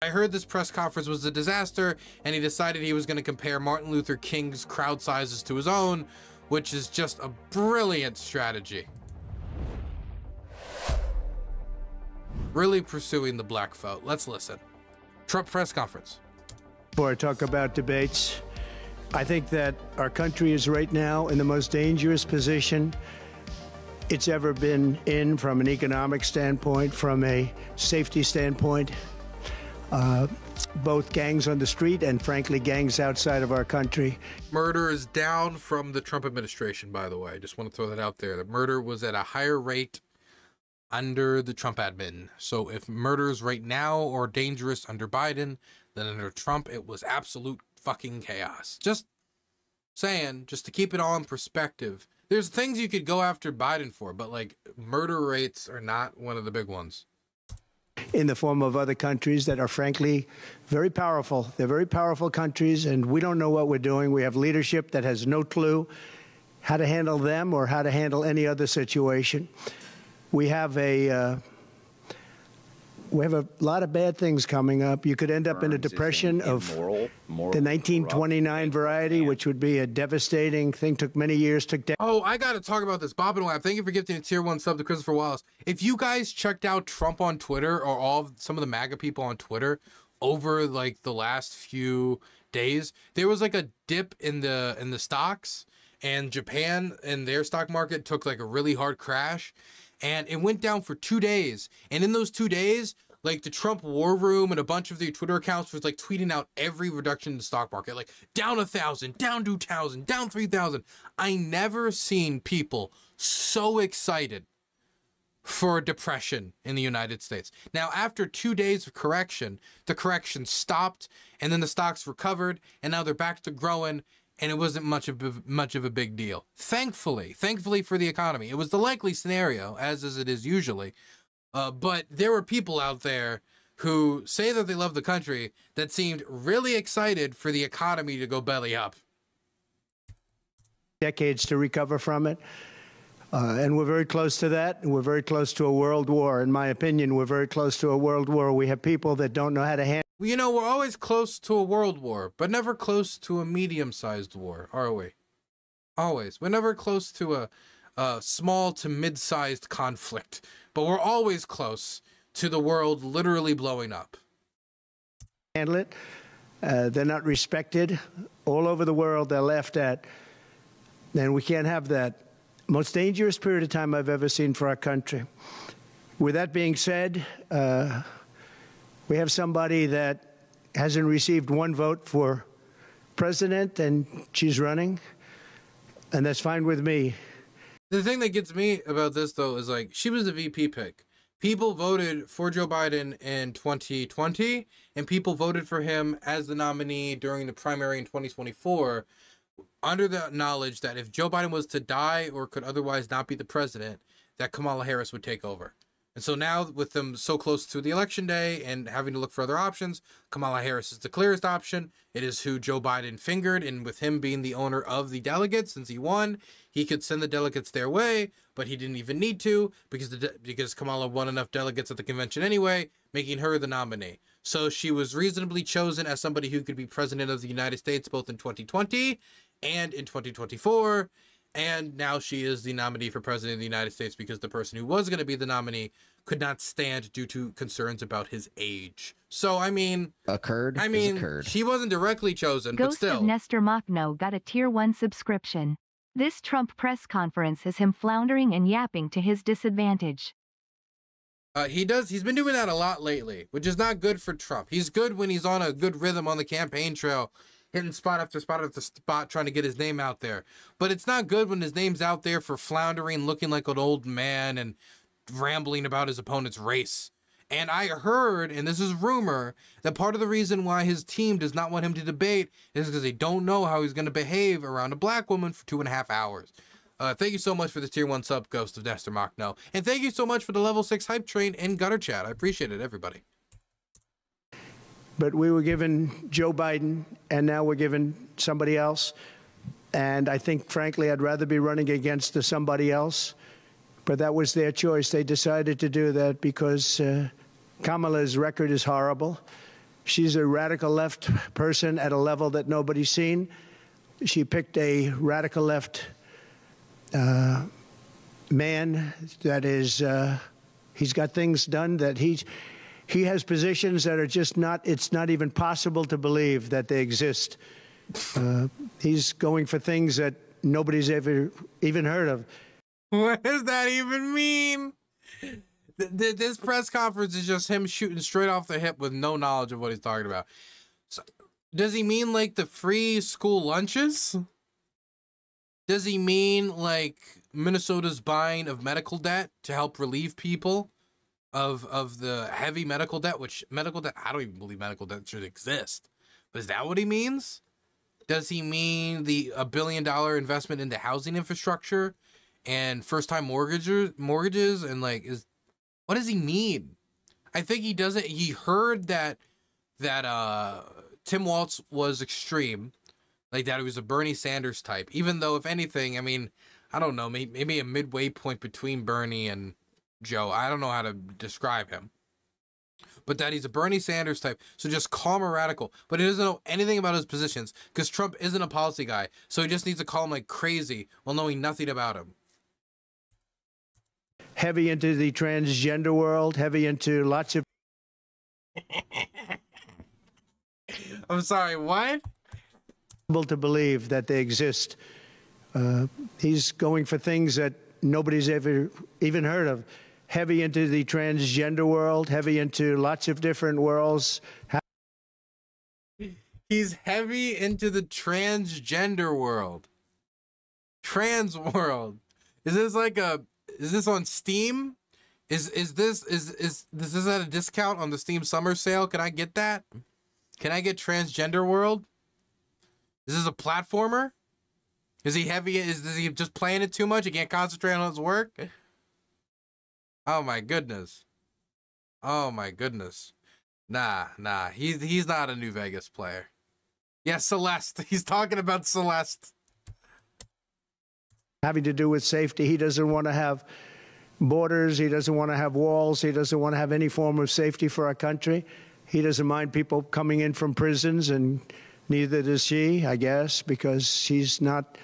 I heard this press conference was a disaster, and he decided he was going to compare Martin Luther King's crowd sizes to his own, which is just a brilliant strategy. Really pursuing the black vote. Let's listen. Trump press conference. Before I talk about debates, I think that our country is right now in the most dangerous position it's ever been in, from an economic standpoint, from a safety standpoint. Both gangs on the street and, frankly, gangs outside of our country. Murder is down from the Trump administration, by the way. I just want to throw that out there. The murder was at a higher rate under the Trump admin. So if murders right now are dangerous under Biden, then under Trump, it was absolute fucking chaos. Just saying, just to keep it all in perspective. There's things you could go after Biden for, but like murder rates are not one of the big ones. In the form of other countries that are, frankly, very powerful. They're very powerful countries, and we don't know what we're doing. We have leadership that has no clue how to handle them or how to handle any other situation. We have a lot of bad things coming up. You could end up in a depression of the 1929 variety, which would be a devastating thing. Took many years. Oh, I got to talk about this. Bob and Wab, thank you for gifting a tier 1 sub to Christopher Wallace. If you guys checked out Trump on Twitter, or some of the MAGA people on Twitter over like the last few days, there was like a dip in the stocks, and Japan and their stock market took like a really hard crash. And it went down for 2 days. And in those 2 days, like the Trump war room and a bunch of their Twitter accounts was like tweeting out every reduction in the stock market, like down 1,000, down 2,000, down 3,000. I never seen people so excited for a depression in the United States. Now, after 2 days of correction, the correction stopped, and then the stocks recovered, and now they're back to growing. And it wasn't much of a big deal. Thankfully for the economy. It was the likely scenario, as it is usually. But there were people out there who say that they love the country that seemed really excited for the economy to go belly up. Decades to recover from it. And we're very close to that. And we're very close to a world war. In my opinion, we're very close to a world war. We have people that don't know how to handle. You know, we're always close to a world war, but never close to a medium-sized war, are we? Always. We're never close to a small to mid-sized conflict, but we're always close to the world literally blowing up. Handle it. They're not respected. All over the world, they're laughed at. And we can't have that. Most dangerous period of time I've ever seen for our country. With that being said, we have somebody that hasn't received one vote for president, and she's running, and that's fine with me. The thing that gets me about this, though, is like, she was the VP pick. People voted for Joe Biden in 2020, and people voted for him as the nominee during the primary in 2024, under the knowledge that if Joe Biden was to die or could otherwise not be the president, that Kamala Harris would take over. And so now, with them so close to the election day and having to look for other options, Kamala Harris is the clearest option. It is who Joe Biden fingered, and with him being the owner of the delegates, since he won, he could send the delegates their way, but he didn't even need to because Kamala won enough delegates at the convention anyway, making her the nominee. So she was reasonably chosen as somebody who could be president of the United States both in 2020 and in 2024. And now she is the nominee for president of the United States because the person who was going to be the nominee could not stand due to concerns about his age. So, I mean... she wasn't directly chosen, but still. Ghost of Nestor Machno got a tier 1 subscription. This Trump press conference is him floundering and yapping to his disadvantage. He's been doing that a lot lately, which is not good for Trump. He's good when he's on a good rhythm on the campaign trail, hitting spot after spot after spot, trying to get his name out there. But it's not good when his name's out there for floundering, looking like an old man, and rambling about his opponent's race. And I heard, and this is rumor, that part of the reason why his team does not want him to debate is because they don't know how he's going to behave around a black woman for 2.5 hours. Thank you so much for the tier 1 sub, Ghost of Nestor Machno. And thank you so much for the level 6 hype train and gutter chat. I appreciate it, everybody. But we were given Joe Biden, and now we're given somebody else. And I think, frankly, I'd rather be running against the somebody else. But that was their choice. They decided to do that because Kamala's record is horrible. She's a radical left person at a level that nobody's seen. She picked a radical left man that is, he's got things done that he has positions that are just not, it's not even possible to believe that they exist. He's going for things that nobody's ever even heard of. What does that even mean? This press conference is just him shooting straight off the hip with no knowledge of what he's talking about. So, does he mean like the free school lunches? Does he mean like Minnesota's buying of medical debt to help relieve people of the heavy medical debt, which medical debt, I don't even believe medical debt should exist. But is that what he means? Does he mean $1 billion investment into housing infrastructure and first-time mortgages and like what does he mean? I think he doesn't. He heard that Tim Walz was extreme, like that he was a Bernie Sanders type. Even though, if anything, I mean, I don't know, maybe a midway point between Bernie and Joe. I don't know how to describe him. But that he's a Bernie Sanders type, so just calm or radical. But he doesn't know anything about his positions because Trump isn't a policy guy, so he just needs to call him like crazy while knowing nothing about him. Heavy into the transgender world, heavy into lots of... I'm sorry, what? To believe that they exist. He's going for things that nobody's ever even heard of. Heavy into the transgender world, heavy into lots of different worlds. He's heavy into the transgender world. Trans world. Is this like is this on Steam? Is this at a discount on the Steam summer sale? Can I get that? Can I get transgender world? Is this a platformer? Is he heavy? Is he just playing it too much? He can't concentrate on his work? Oh my goodness. Oh my goodness. Nah. He's not a New Vegas player. Yeah, Celeste. He's talking about Celeste. Having to do with safety. He doesn't want to have borders. He doesn't want to have walls. He doesn't want to have any form of safety for our country. He doesn't mind people coming in from prisons, and neither does she, I guess, because she's not,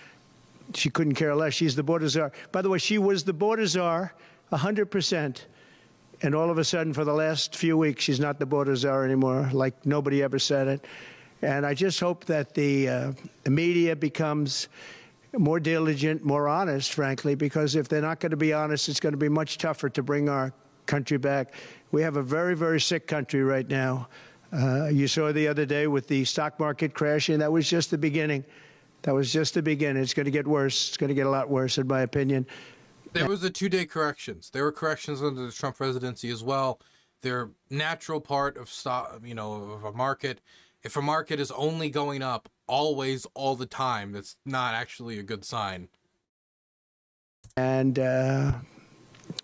she couldn't care less. She's the border czar. By the way, she was the border czar 100%. And all of a sudden, for the last few weeks, she's not the border czar anymore, like nobody ever said it. And I just hope that the media becomes more diligent, more honest, frankly, because if they're not going to be honest, it's going to be much tougher to bring our country back. We have a very, very sick country right now. You saw the other day with the stock market crashing. That was just the beginning. That was just the beginning. It's going to get worse. It's going to get a lot worse, in my opinion. There was a 2-day corrections. There were corrections under the Trump presidency as well. They're natural part of stock, of a market. If a market is only going up always, all the time, that's not actually a good sign. And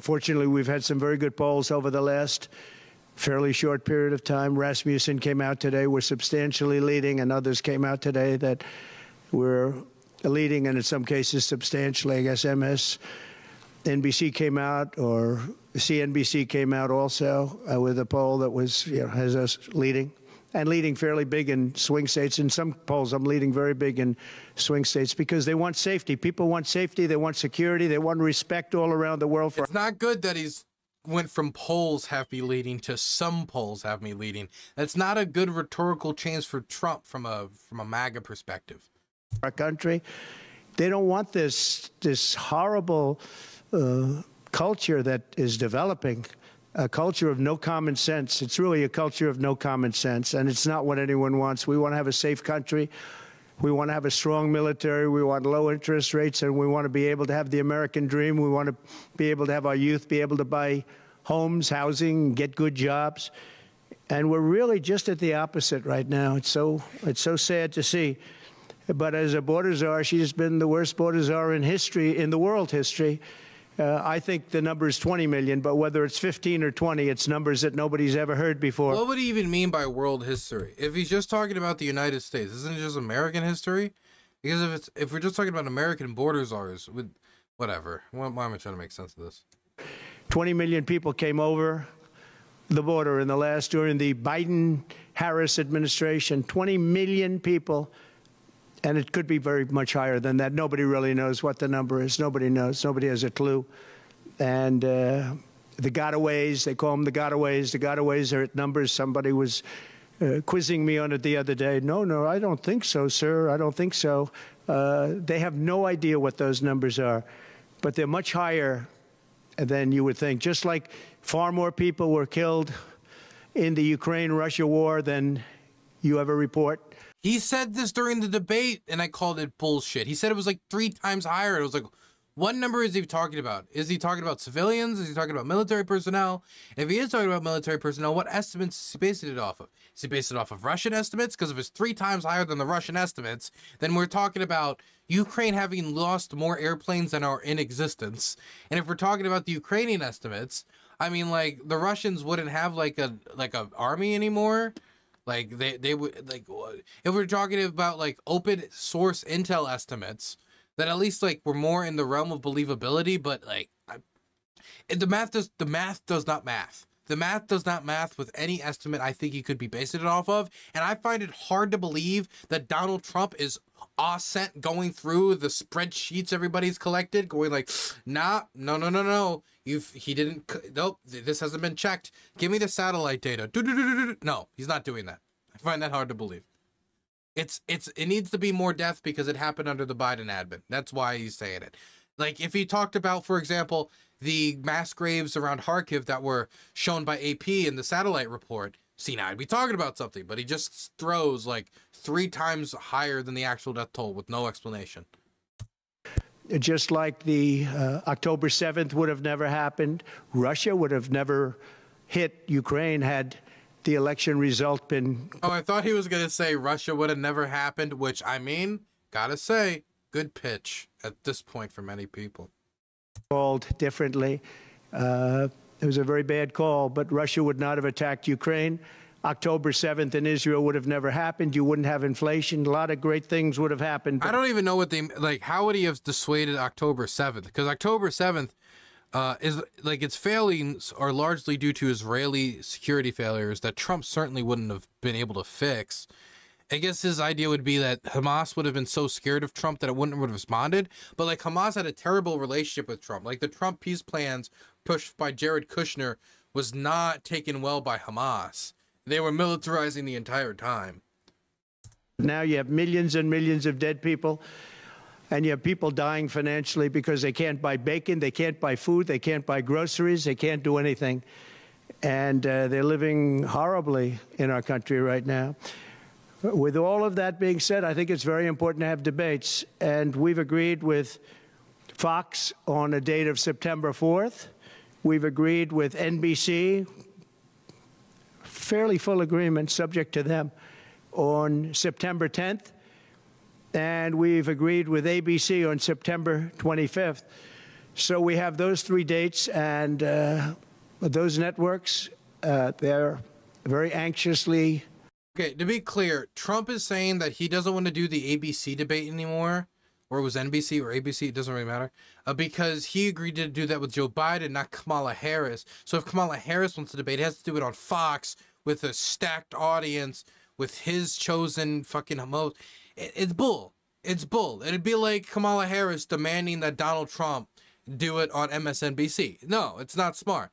fortunately, we've had some very good polls over the last fairly short period of time. Rasmussen came out today. We're substantially leading, and others came out today that we're leading, and in some cases substantially. I guess MSNBC came out, or CNBC came out also with a poll that was, has us leading. And leading fairly big in swing states. In some polls, I'm leading very big in swing states because they want safety. People want safety. They want security. They want respect all around the world. It's not good that he's went from polls have me leading to some polls have me leading. That's not a good rhetorical change for Trump from a MAGA perspective. Our country, they don't want this horrible culture that is developing. A culture of no common sense. It's really a culture of no common sense, and it's not what anyone wants. We want to have a safe country. We want to have a strong military. We want low interest rates, and we want to be able to have the American dream. We want to be able to have our youth be able to buy homes, housing, get good jobs. And we're really just at the opposite right now. It's so sad to see. But as a border czar, she's been the worst border czar in history, in the world history. I think the number is 20 million, but whether it's 15 or 20, it's numbers that nobody's ever heard before. What would he even mean by world history? If he's just talking about the United States, isn't it just American history? Because if we're just talking about American border czars, whatever. Why am I trying to make sense of this? 20 million people came over the border during the Biden Harris administration, 20 million people, and it could be very much higher than that. Nobody really knows what the number is. Nobody knows. Nobody has a clue. And the gotaways, they call them the gotaways. The gotaways are at numbers. Somebody was quizzing me on it the other day. No, I don't think so, sir. I don't think so. They have no idea what those numbers are, but they're much higher than you would think. Just like far more people were killed in the Ukraine-Russia war than you ever report. He said this during the debate, and I called it bullshit. He said it was like 3 times higher. It was like, what number is he talking about? Is he talking about civilians? Is he talking about military personnel? If he is talking about military personnel, what estimates is he basing it off of? Is he basing it off of Russian estimates? Because if it's 3 times higher than the Russian estimates, then we're talking about Ukraine having lost more airplanes than are in existence. And if we're talking about the Ukrainian estimates, I mean, like, the Russians wouldn't have like a army anymore. Like they would, like, if we're talking about like open source intel estimates, then at least like we're more in the realm of believability. But like, the math does not math. The math does not math with any estimate I think you could be basing it off of. And I find it hard to believe that Donald Trump is sent going through the spreadsheets everybody's collected, going like, nah, no. He didn't, nope, this hasn't been checked. Give me the satellite data. No, he's not doing that. I find that hard to believe. It needs to be more death because it happened under the Biden admin. That's why he's saying it. Like, if he talked about, for example, the mass graves around Kharkiv that were shown by AP in the satellite report, see, now I'd be talking about something, but he just throws like 3 times higher than the actual death toll with no explanation. Just like the October 7th would have never happened, Russia would have never hit Ukraine had the election result been... Oh, I thought he was going to say Russia would have never happened, which, I mean, gotta say, good pitch at this point for many people. Called differently. It was a very bad call, but Russia would not have attacked Ukraine. October 7th in Israel would have never happened. You wouldn't have inflation. A lot of great things would have happened. I don't even know what they, like, how would he have dissuaded October 7th? Because October 7th is, like, its failings are largely due to Israeli security failures that Trump certainly wouldn't have been able to fix. I guess his idea would be that Hamas would have been so scared of Trump that it wouldn't have responded. But, like, Hamas had a terrible relationship with Trump. Like, the Trump peace plans pushed by Jared Kushner was not taken well by Hamas. They were militarizing the entire time. Now you have millions and millions of dead people, and you have people dying financially because they can't buy bacon, they can't buy food, they can't buy groceries, they can't do anything. And they're living horribly in our country right now. With all of that being said, I think it's very important to have debates. And we've agreed with Fox on a date of September 4th. We've agreed with NBC, fairly full agreement, subject to them, on September 10th. And we've agreed with ABC on September 25th. So we have those 3 dates, and those networks, they're very anxiously... Okay, to be clear, Trump is saying that he doesn't want to do the ABC debate anymore, or it was NBC or ABC, it doesn't really matter, because he agreed to do that with Joe Biden, not Kamala Harris. So if Kamala Harris wants to debate, he has to do it on Fox with a stacked audience, with his chosen fucking host. It's bull. It's bull. It'd be like Kamala Harris demanding that Donald Trump do it on MSNBC. No, it's not smart.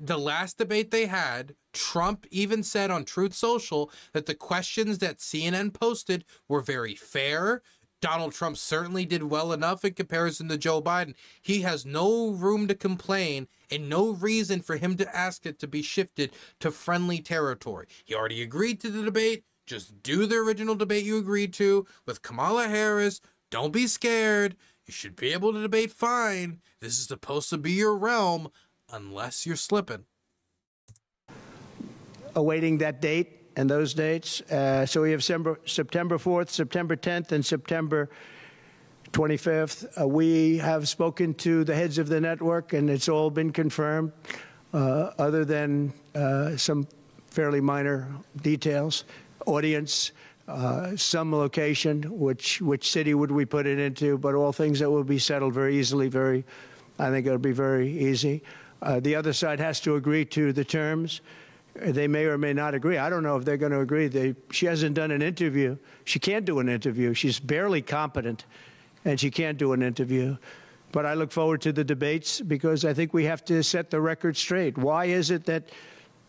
The last debate they had, Trump even said on Truth Social that the questions that CNN posted were very fair. Donald Trump certainly did well enough in comparison to Joe Biden. He has no room to complain and no reason for him to ask it to be shifted to friendly territory. He already agreed to the debate. Just do the original debate you agreed to with Kamala Harris. Don't be scared. You should be able to debate fine. This is supposed to be your realm. Unless you're slipping. Awaiting that date and those dates. So we have September 4th, September 10th, and September 25th. We have spoken to the heads of the network, and it's all been confirmed, other than some fairly minor details. Audience, some location, which city would we put it into, but all things that will be settled very easily, I think it'll be very easy. The other side has to agree to the terms, They may or may not agree. I don't know if they're going to agree. She hasn't done an interview. She can't do an interview. She's barely competent, and she can't do an interview. But I look forward to the debates because I think we have to set the record straight. Why is it that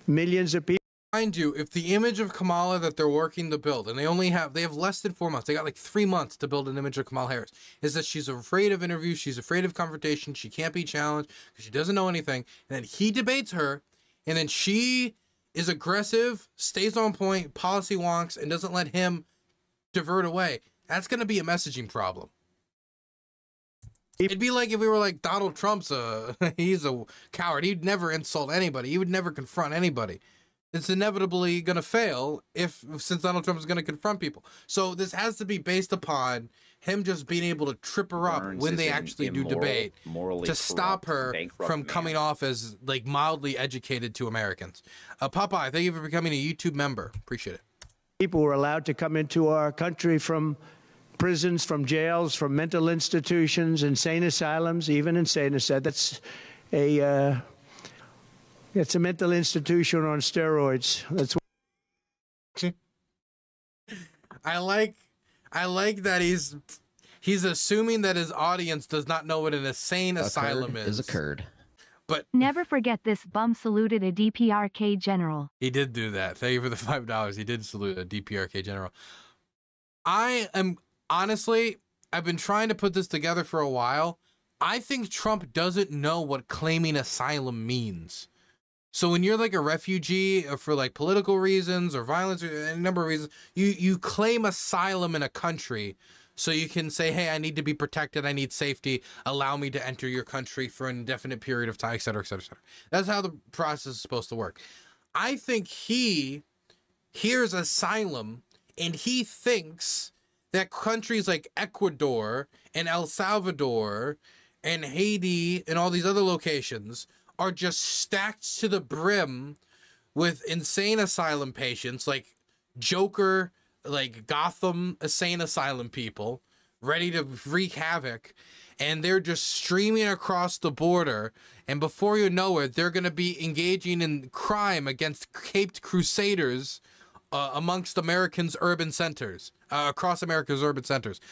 millions of people... Mind you, if the image of Kamala that they're working to build, and they have less than 4 months, they got like 3 months to build an image of Kamala Harris, is that she's afraid of interviews, she's afraid of confrontation, she can't be challenged because she doesn't know anything, and then he debates her, and then she is aggressive, stays on point, policy wonks, and doesn't let him divert away. That's going to be a messaging problem. It'd be like if we were like, Donald Trump's he's a coward. He'd never insult anybody. He would never confront anybody. It's inevitably going to fail since Donald Trump is going to confront people. So this has to be based upon him just being able to trip her up when they actually do debate to stop her from coming off as like mildly educated to Americans. Popeye, thank you for becoming a YouTube member. Appreciate it. People were allowed to come into our country from prisons, from jails, from mental institutions, insane asylums, even insane asylums. It's a mental institution on steroids. That's what I like that he's assuming that his audience does not know what an insane asylum is. A curd. But never forget this bum saluted a DPRK general. He did do that. Thank you for the $5. He did salute a DPRK general. Honestly, I've been trying to put this together for a while. I think Trump doesn't know what claiming asylum means. So when you're like a refugee for like political reasons or violence or a number of reasons, you claim asylum in a country so you can say, hey, I need to be protected. I need safety. Allow me to enter your country for an indefinite period of time, et cetera, et cetera, et cetera. That's how the process is supposed to work. I think he hears asylum and he thinks that countries like Ecuador and El Salvador and Haiti and all these other locations are just stacked to the brim with insane asylum patients, like Joker, like Gotham insane asylum people, ready to wreak havoc, and they're just streaming across the border, and before you know it, they're going to be engaging in crime against caped crusaders amongst Americans' urban centers, across America's urban centers.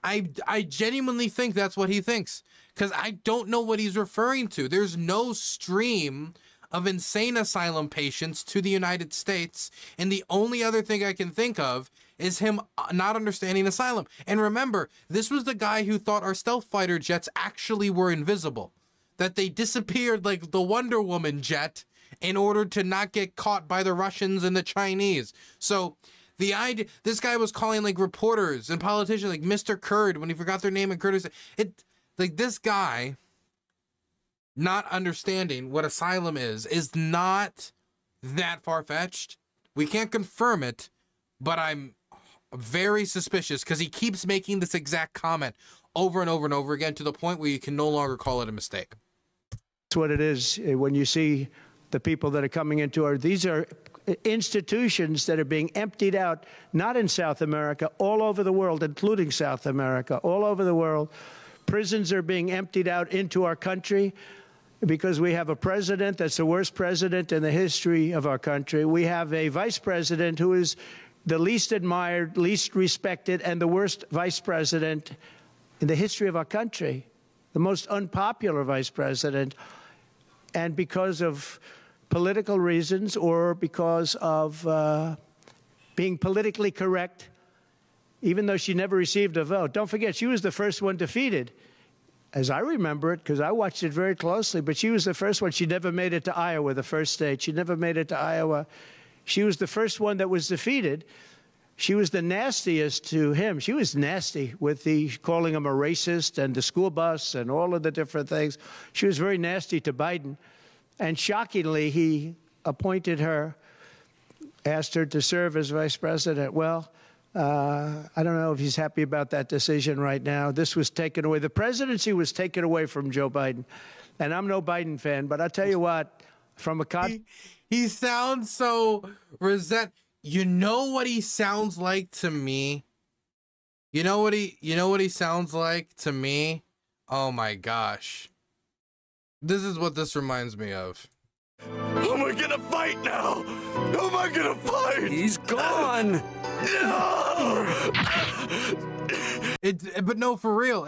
I genuinely think that's what he thinks, because I don't know what he's referring to. There's no stream of insane asylum patients to the United States, and the only other thing I can think of is him not understanding asylum. And remember, this was the guy who thought our stealth fighter jets actually were invisible, that they disappeared like the Wonder Woman jet in order to not get caught by the Russians and the Chinese. So the idea, this guy was calling like reporters and politicians like Mr. Kurd when he forgot their name in Kurdistan. Like this guy not understanding what asylum is not that far-fetched. We can't confirm it, but I'm very suspicious because he keeps making this exact comment over and over and over again to the point where you can no longer call it a mistake. That's what it is. When you see the people that are coming into these are institutions that are being emptied out, not in South America, all over the world, including South America, all over the world. Prisons are being emptied out into our country because we have a president that's the worst president in the history of our country. We have a vice president who is the least admired, least respected, and the worst vice president in the history of our country, the most unpopular vice president. And because of political reasons or because of being politically correct, even though she never received a vote. Don't forget, she was the first one defeated, as I remember it, because I watched it very closely, but she was the first one. She never made it to Iowa, the first state. She never made it to Iowa. She was the first one that was defeated. She was the nastiest to him. She was nasty with calling him a racist and the school bus and all of the different things. She was very nasty to Biden. And shockingly, he appointed her, asked her to serve as vice president. Well, I don't know if he's happy about that decision right now. This was taken away. The presidency was taken away from Joe Biden. And I'm no Biden fan, but I'll tell you what, from a... He sounds so You know what he sounds like to me? You know what he sounds like to me? Oh my gosh. This is what this reminds me of. Oh my gonna fight now? Who am I gonna fight? He's gone. No! But no, for real,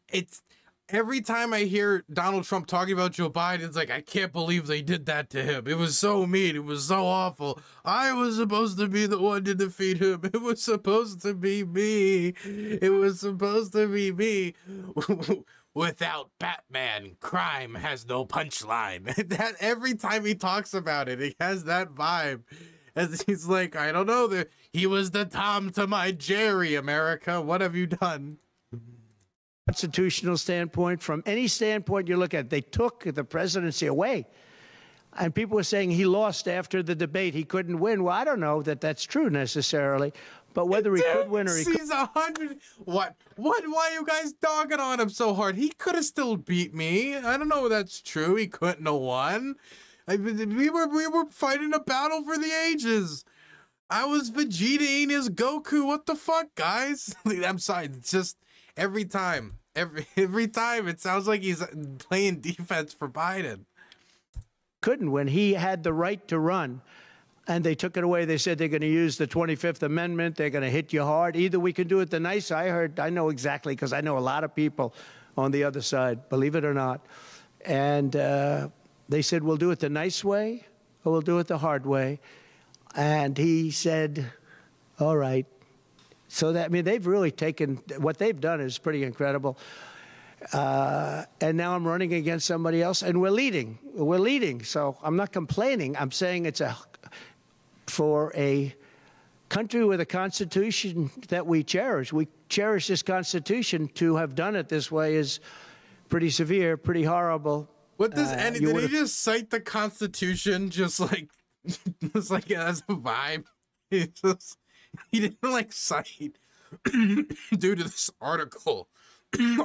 it's every time I hear Donald Trump talking about Joe Biden, it's like, I can't believe they did that to him. It was so mean. It was so awful. I was supposed to be the one to defeat him. It was supposed to be me. It was supposed to be me. Without Batman, crime has no punchline. That every time he talks about it, he has that vibe. As he's like, I don't know, he was the Tom to my Jerry, America. What have you done? Constitutional standpoint, from any standpoint you look at, they took the presidency away. And people were saying he lost after the debate. He couldn't win. Well, I don't know that that's true necessarily. But whether he could win or he could... He's 100... What? Why are you guys dogging on him so hard? He could have still beat me. I don't know if that's true. He couldn't have won. We were fighting a battle for the ages. I was Vegeta as Goku. What the fuck, guys? I'm sorry. It's just every time it sounds like he's playing defense for Biden. Couldn't when he had the right to run, and they took it away. They said they're going to use the 25th Amendment. They're going to hit you hard. Either we can do it the nice. I know exactly, because I know a lot of people on the other side, believe it or not, and they said we'll do it the nice way or we'll do it the hard way, and he said, all right. So that, I mean, they've really taken, what they've done is pretty incredible. And now I'm running against somebody else, and we're leading. We're leading. So I'm not complaining. I'm saying it's for a country with a constitution that we cherish. We cherish this constitution. To have done it this way is pretty severe, pretty horrible. What does did he just cite the Constitution just like as a vibe? He didn't like cite due to this article.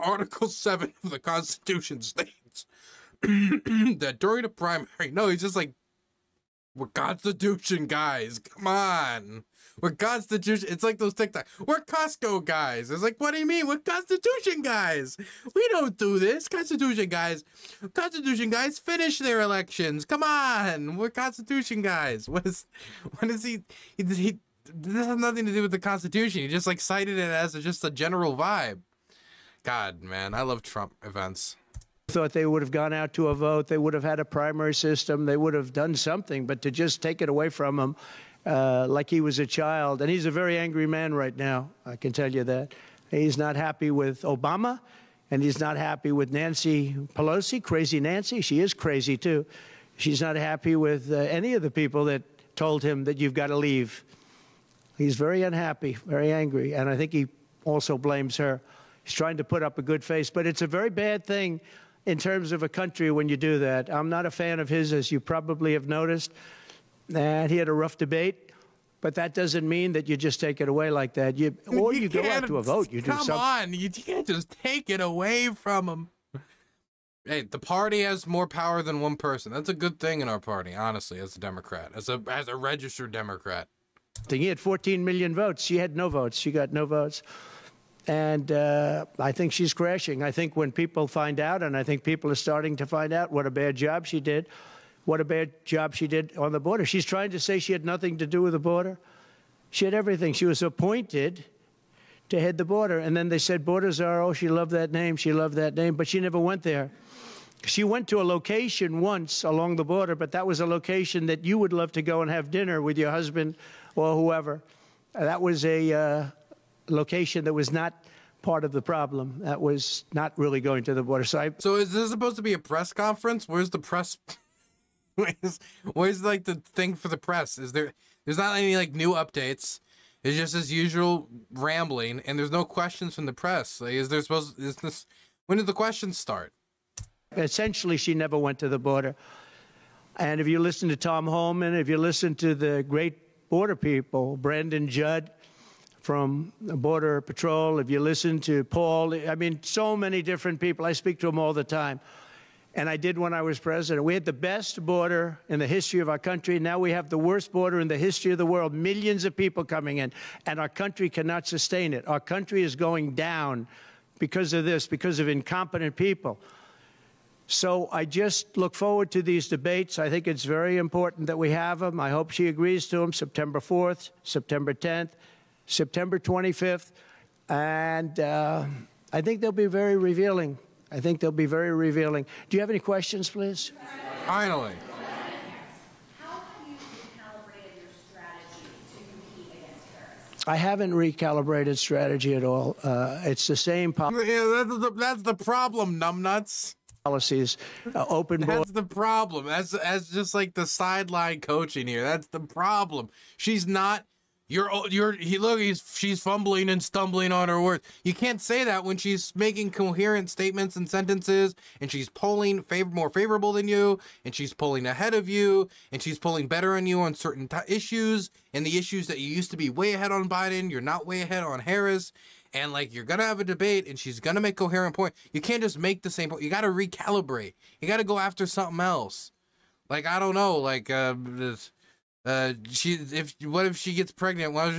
Article 7 of the Constitution states that during the primary. No, he's just like, we're Constitution guys. Come on. We're Constitution. It's like those TikTok. We're Costco guys. It's like, what do you mean? We're Constitution guys. We don't do this. Constitution guys. Constitution guys finish their elections. Come on. We're Constitution guys. What is he this has nothing to do with the Constitution. He just like cited it as just a general vibe. God, man, I love Trump events. Thought they would have gone out to a vote. They would have had a primary system. They would have done something. But to just take it away from him like he was a child. And he's a very angry man right now, I can tell you that. He's not happy with Obama, and he's not happy with Nancy Pelosi, crazy Nancy. She is crazy, too. She's not happy with any of the people that told him that you've got to leave. He's very unhappy, very angry, and I think he also blames her. He's trying to put up a good face, but it's a very bad thing in terms of a country when you do that. I'm not a fan of his, as you probably have noticed, and he had a rough debate, but that doesn't mean that you just take it away like that. Or you go out to a vote. You do something. Come on, you can't just take it away from him. Hey, the party has more power than one person. That's a good thing in our party, honestly, as a Democrat, as a registered Democrat. He had 14 million votes. She had no votes. She got no votes. And I think she's crashing. I think when people find out, and I think people are starting to find out what a bad job she did, what a bad job she did on the border. She's trying to say she had nothing to do with the border. She had everything. She was appointed to head the border. And then they said, Borders are, oh, she loved that name. She loved that name. But she never went there. She went to a location once along the border, but that was a location that you would love to go and have dinner with your husband or whoever. That was a location that was not part of the problem. That was not really going to the border. So is this supposed to be a press conference? Where's the press? Where's like the thing for the press? There's not any like new updates. It's just as usual rambling, and there's no questions from the press. Like, when did the questions start? Essentially, she never went to the border. And if you listen to Tom Homan, if you listen to the great border people, Brandon Judd from Border Patrol, if you listen to Paul, I mean, so many different people. I speak to them all the time. And I did when I was president. We had the best border in the history of our country. Now we have the worst border in the history of the world. Millions of people coming in, and our country cannot sustain it. Our country is going down because of this, because of incompetent people. So I just look forward to these debates. I think it's very important that we have them. I hope she agrees to them September 4th, September 10th, September 25th. And I think they'll be very revealing. I think they'll be very revealing. Do you have any questions, please? Finally. How have you recalibrated your strategy to compete against Harris? I haven't recalibrated strategy at all. It's the same Yeah, that's the problem, numbnuts. policies, open board. That's the problem. As just like the sideline coaching here. That's the problem. She's not. She's fumbling and stumbling on her words. You can't say that when she's making coherent statements and sentences, and she's polling more favorable than you, and she's polling ahead of you, and she's polling better on you on certain issues, and the issues that you used to be way ahead on Biden, you're not way ahead on Harris, and like you're gonna have a debate, and she's gonna make coherent point. You can't just make the same point. You got to recalibrate. You got to go after something else. Like I don't know, like what if she gets pregnant while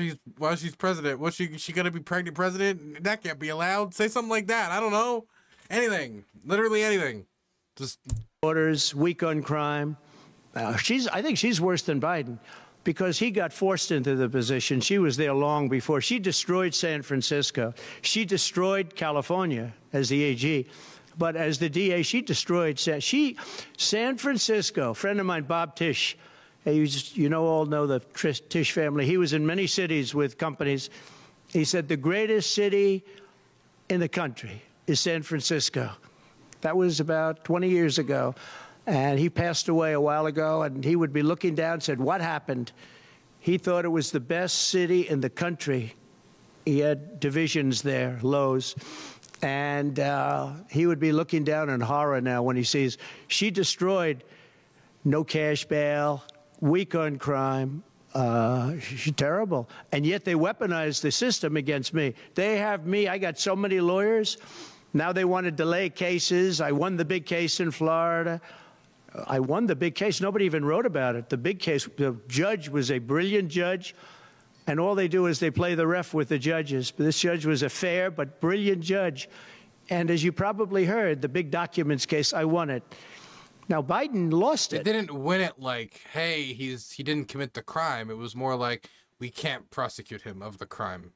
she's president? What's she gonna be pregnant president? That can't be allowed. Say something like that. I don't know. Anything. Literally anything. Just orders, weak on crime. I think she's worse than Biden because he got forced into the position. She was there long before. She destroyed San Francisco. She destroyed California as the AG. But as the DA, she destroyed San Francisco. A friend of mine, Bob Tisch, all know the Tisch family. He was in many cities with companies. He said the greatest city in the country is San Francisco. That was about 20 years ago. And he passed away a while ago, and he would be looking down and said, what happened? He thought it was the best city in the country. He had divisions there, lows. And he would be looking down in horror now when he sees she destroyed no cash bail, weak on crime. She's terrible. And yet they weaponized the system against me. They have me. I got so many lawyers. Now they want to delay cases. I won the big case in Florida. I won the big case. Nobody even wrote about it. The big case, the judge was a brilliant judge. And all they do is they play the ref with the judges. But this judge was a fair but brilliant judge. And as you probably heard, the big documents case, I won it. Now, Biden lost it. They didn't win it like, hey, he didn't commit the crime. It was more like, we can't prosecute him of the crime.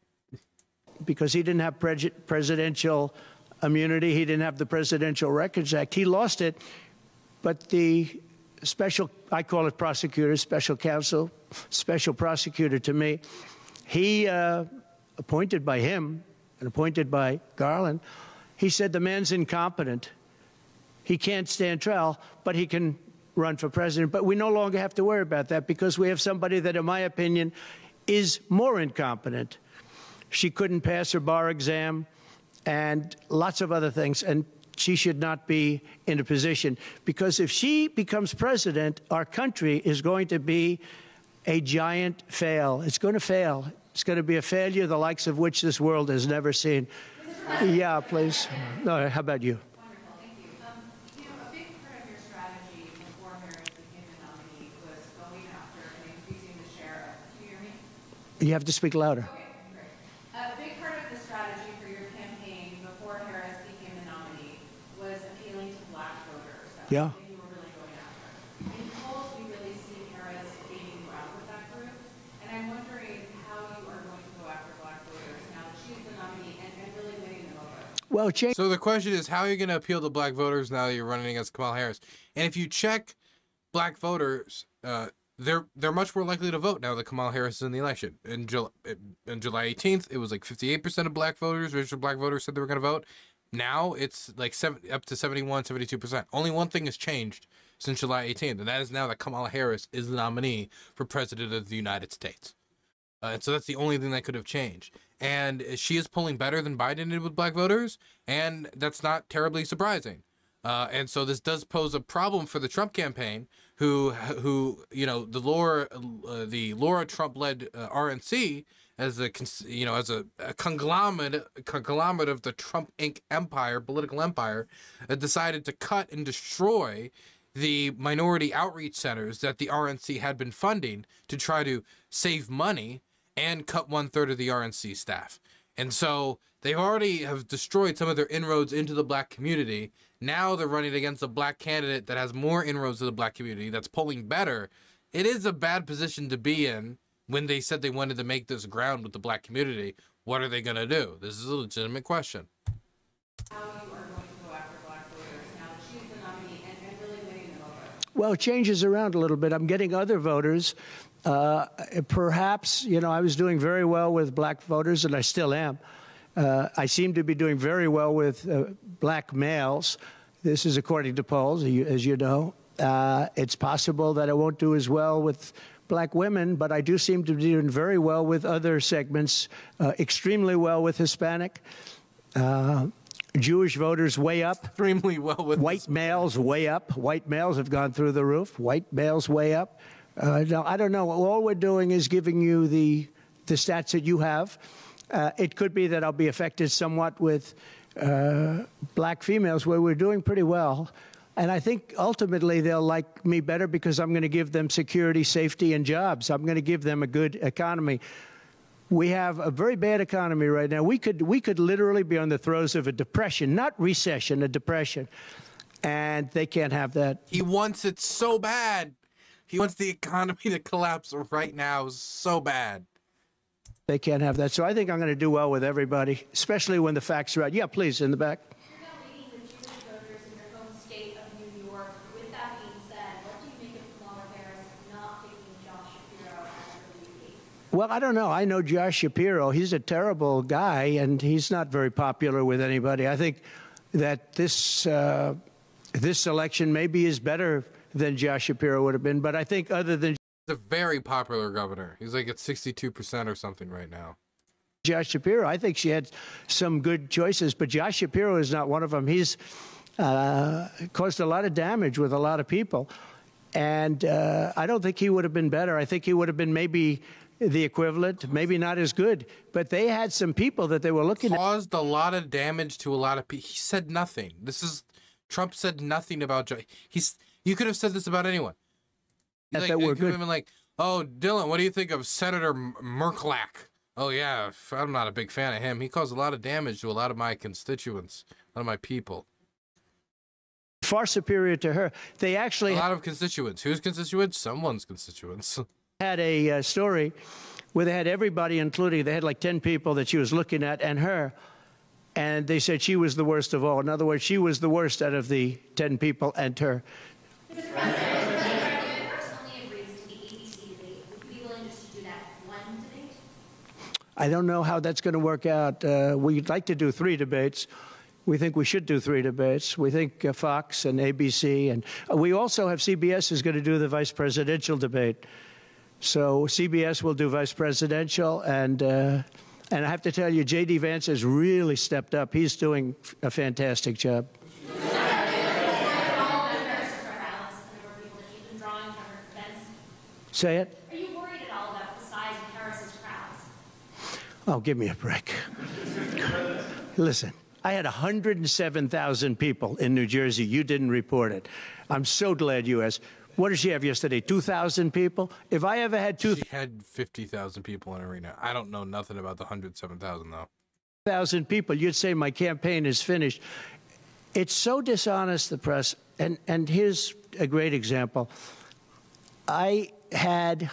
Because he didn't have presidential immunity. He didn't have the Presidential Records Act. He lost it. But the special, I call it prosecutor, special counsel, special prosecutor to me, he, appointed by him and appointed by Garland, he said the man's incompetent. He can't stand trial, but he can run for president. But we no longer have to worry about that because we have somebody that, in my opinion, is more incompetent. She couldn't pass her bar exam and lots of other things. And she should not be in a position because if she becomes president, our country is going to be a giant fail. It's going to fail. It's going to be a failure the likes of which this world has never seen. Yeah, please. No, how about you? Wonderful, thank you. A big part of your strategy before Harris became the nominee was going after and increasing the share of. Do you hear me? You have to speak louder. Okay, great. A big part of the strategy for your campaign before Harris became the nominee was appealing to black voters. That was Yeah. something you were really going after. In polls, we really see Harris gaining ground with that group, and I'm wondering how you are going to go after black voters now that she's the nominee and really winning them over. Well, change. So the question is, how are you going to appeal to black voters now that you're running against Kamala Harris? And if you check black voters, they're much more likely to vote now that Kamala Harris is in the election. In July 18th, it was like 58% of black voters, registered black voters, said they were going to vote. Now it's like up to 71, 72%. Only one thing has changed since July 18th, and that is now that Kamala Harris is the nominee for president of the United States. And so that's the only thing that could have changed. And she is polling better than Biden did with black voters, and that's not terribly surprising. And so this does pose a problem for the Trump campaign, who the Laura Trump-led RNC as a conglomerate of the Trump Inc. empire, political empire, decided to cut and destroy the minority outreach centers that the RNC had been funding to try to save money and cut 1/3 of the RNC staff. And so they already have destroyed some of their inroads into the black community. Now they're running against a black candidate that has more inroads to the black community, that's polling better. It is a bad position to be in when they said they wanted to make this ground with the black community. What are they going to do? This is a legitimate question. How you are going to go after black voters now that she's the nominee and really winning them over? Well, it changes around a little bit. I'm getting other voters. Perhaps, you know, I was doing very well with black voters, and I still am. I seem to be doing very well with black males. This is according to polls, as you know. It's possible that I won't do as well with black women, but I do seem to be doing very well with other segments, extremely well with Hispanic. Jewish voters way up. Extremely well with white males way up. White males have gone through the roof. White males way up. No, I don't know. All we're doing is giving you the stats that you have. It could be that I'll be affected somewhat with black females, where we're doing pretty well. And I think ultimately they'll like me better because I'm going to give them security, safety, and jobs. I'm going to give them a good economy. We have a very bad economy right now. We could literally be on the throes of a depression, not recession, a depression. And they can't have that. He wants it so bad. He wants the economy to collapse right now so bad. They can't have that. So I think I'm going to do well with everybody, especially when the facts are out. Yeah, please, in the back. You're now leading the Jewish voters in your home state of New York. With that being said, what do you make of Kamala Harris not picking Josh Shapiro as her VP? Well, I don't know. I know Josh Shapiro. He's a terrible guy, and he's not very popular with anybody. I think that this election maybe is better than Josh Shapiro would have been, but I think other than He's a very popular governor. He's like at 62% or something right now. Josh Shapiro, I think she had some good choices, but Josh Shapiro is not one of them. He's caused a lot of damage with a lot of people, and I don't think he would have been better. I think he would have been maybe the equivalent, maybe not as good, but they had some people that they were looking at. Caused a lot of damage to a lot of people. He said nothing. Trump said nothing about Joe. You could have said this about anyone. That were good. Been like, oh, Dylan, what do you think of Senator Merklack? Oh, yeah, I'm not a big fan of him. He caused a lot of damage to a lot of my constituents, a lot of my people. Far superior to her. They actually a lot of constituents. Whose constituents? Someone's constituents. Had a story where they had everybody, including, they had like 10 people that she was looking at, and her. And they said she was the worst of all. In other words, she was the worst out of the 10 people and her. I don't know how that's going to work out. We'd like to do 3 debates. We think we should do 3 debates. We think Fox and ABC. And we also have CBS is going to do the vice presidential debate. So CBS will do vice presidential. And I have to tell you, J.D. Vance has really stepped up. He's doing a fantastic job. Say it. Are you worried at all about the size of Harris's crowds? Oh, give me a break. Listen, I had 107,000 people in New Jersey. You didn't report it. I'm so glad you asked. What did she have yesterday? 2,000 people? If I ever had She had 50,000 people in an arena. I don't know nothing about the 107,000, though. 1,000 people, you'd say my campaign is finished. It's so dishonest, the press. And here's a great example. I had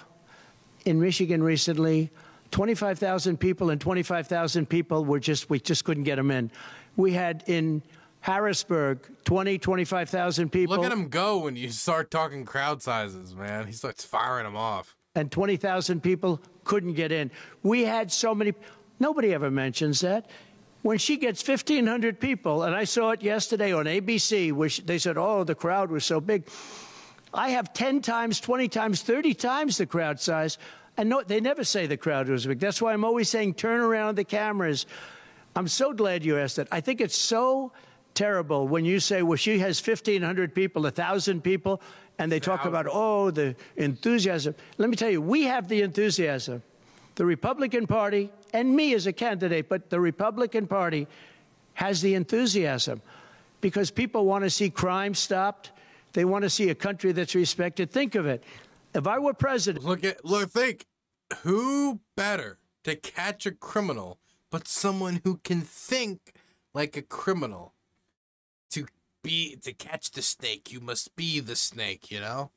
in Michigan recently 25,000 people, and 25,000 people we just couldn't get them in. We had in Harrisburg 25,000 people. Look at him go when you start talking crowd sizes, man. He starts firing them off. And 20,000 people couldn't get in. We had so many. Nobody ever mentions that. When she gets 1,500 people, and I saw it yesterday on ABC, where they said, oh, the crowd was so big. I have 10 times, 20 times, 30 times the crowd size. And no, they never say the crowd was big. That's why I'm always saying turn around the cameras. I'm so glad you asked that. I think it's so terrible when you say, well, she has 1,500 people, 1,000 people, and they talk about, oh, the enthusiasm. Let me tell you, we have the enthusiasm. The Republican Party, and me as a candidate, but the Republican Party has the enthusiasm because people want to see crime stopped. They want to see a country that's respected. Think of it. If I were president. Think. Who better to catch a criminal but someone who can think like a criminal to to catch the snake, you must be the snake, you know?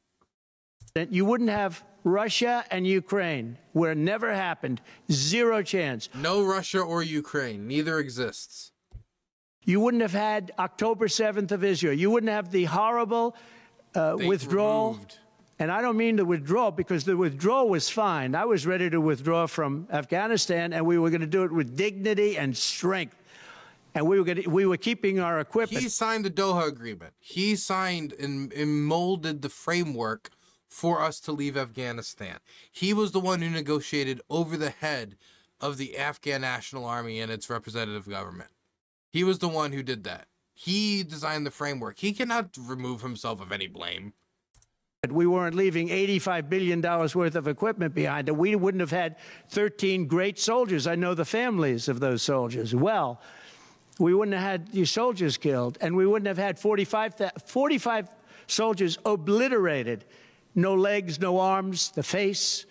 You wouldn't have Russia and Ukraine, where it never happened. Zero chance. No Russia or Ukraine. Neither exists. You wouldn't have had October 7th of Israel. You wouldn't have the horrible withdrawal. Removed. And I don't mean the withdrawal, because the withdrawal was fine. I was ready to withdraw from Afghanistan, and we were going to do it with dignity and strength. And we were keeping our equipment. He signed the Doha Agreement. He signed and molded the framework for us to leave Afghanistan. He was the one who negotiated over the head of the Afghan National Army and its representative government. He was the one who did that. He designed the framework. He cannot remove himself of any blame. We weren't leaving $85 billion worth of equipment behind. We wouldn't have had 13 great soldiers. I know the families of those soldiers well. We wouldn't have had these soldiers killed, and we wouldn't have had 45 soldiers obliterated. No legs, no arms, the face.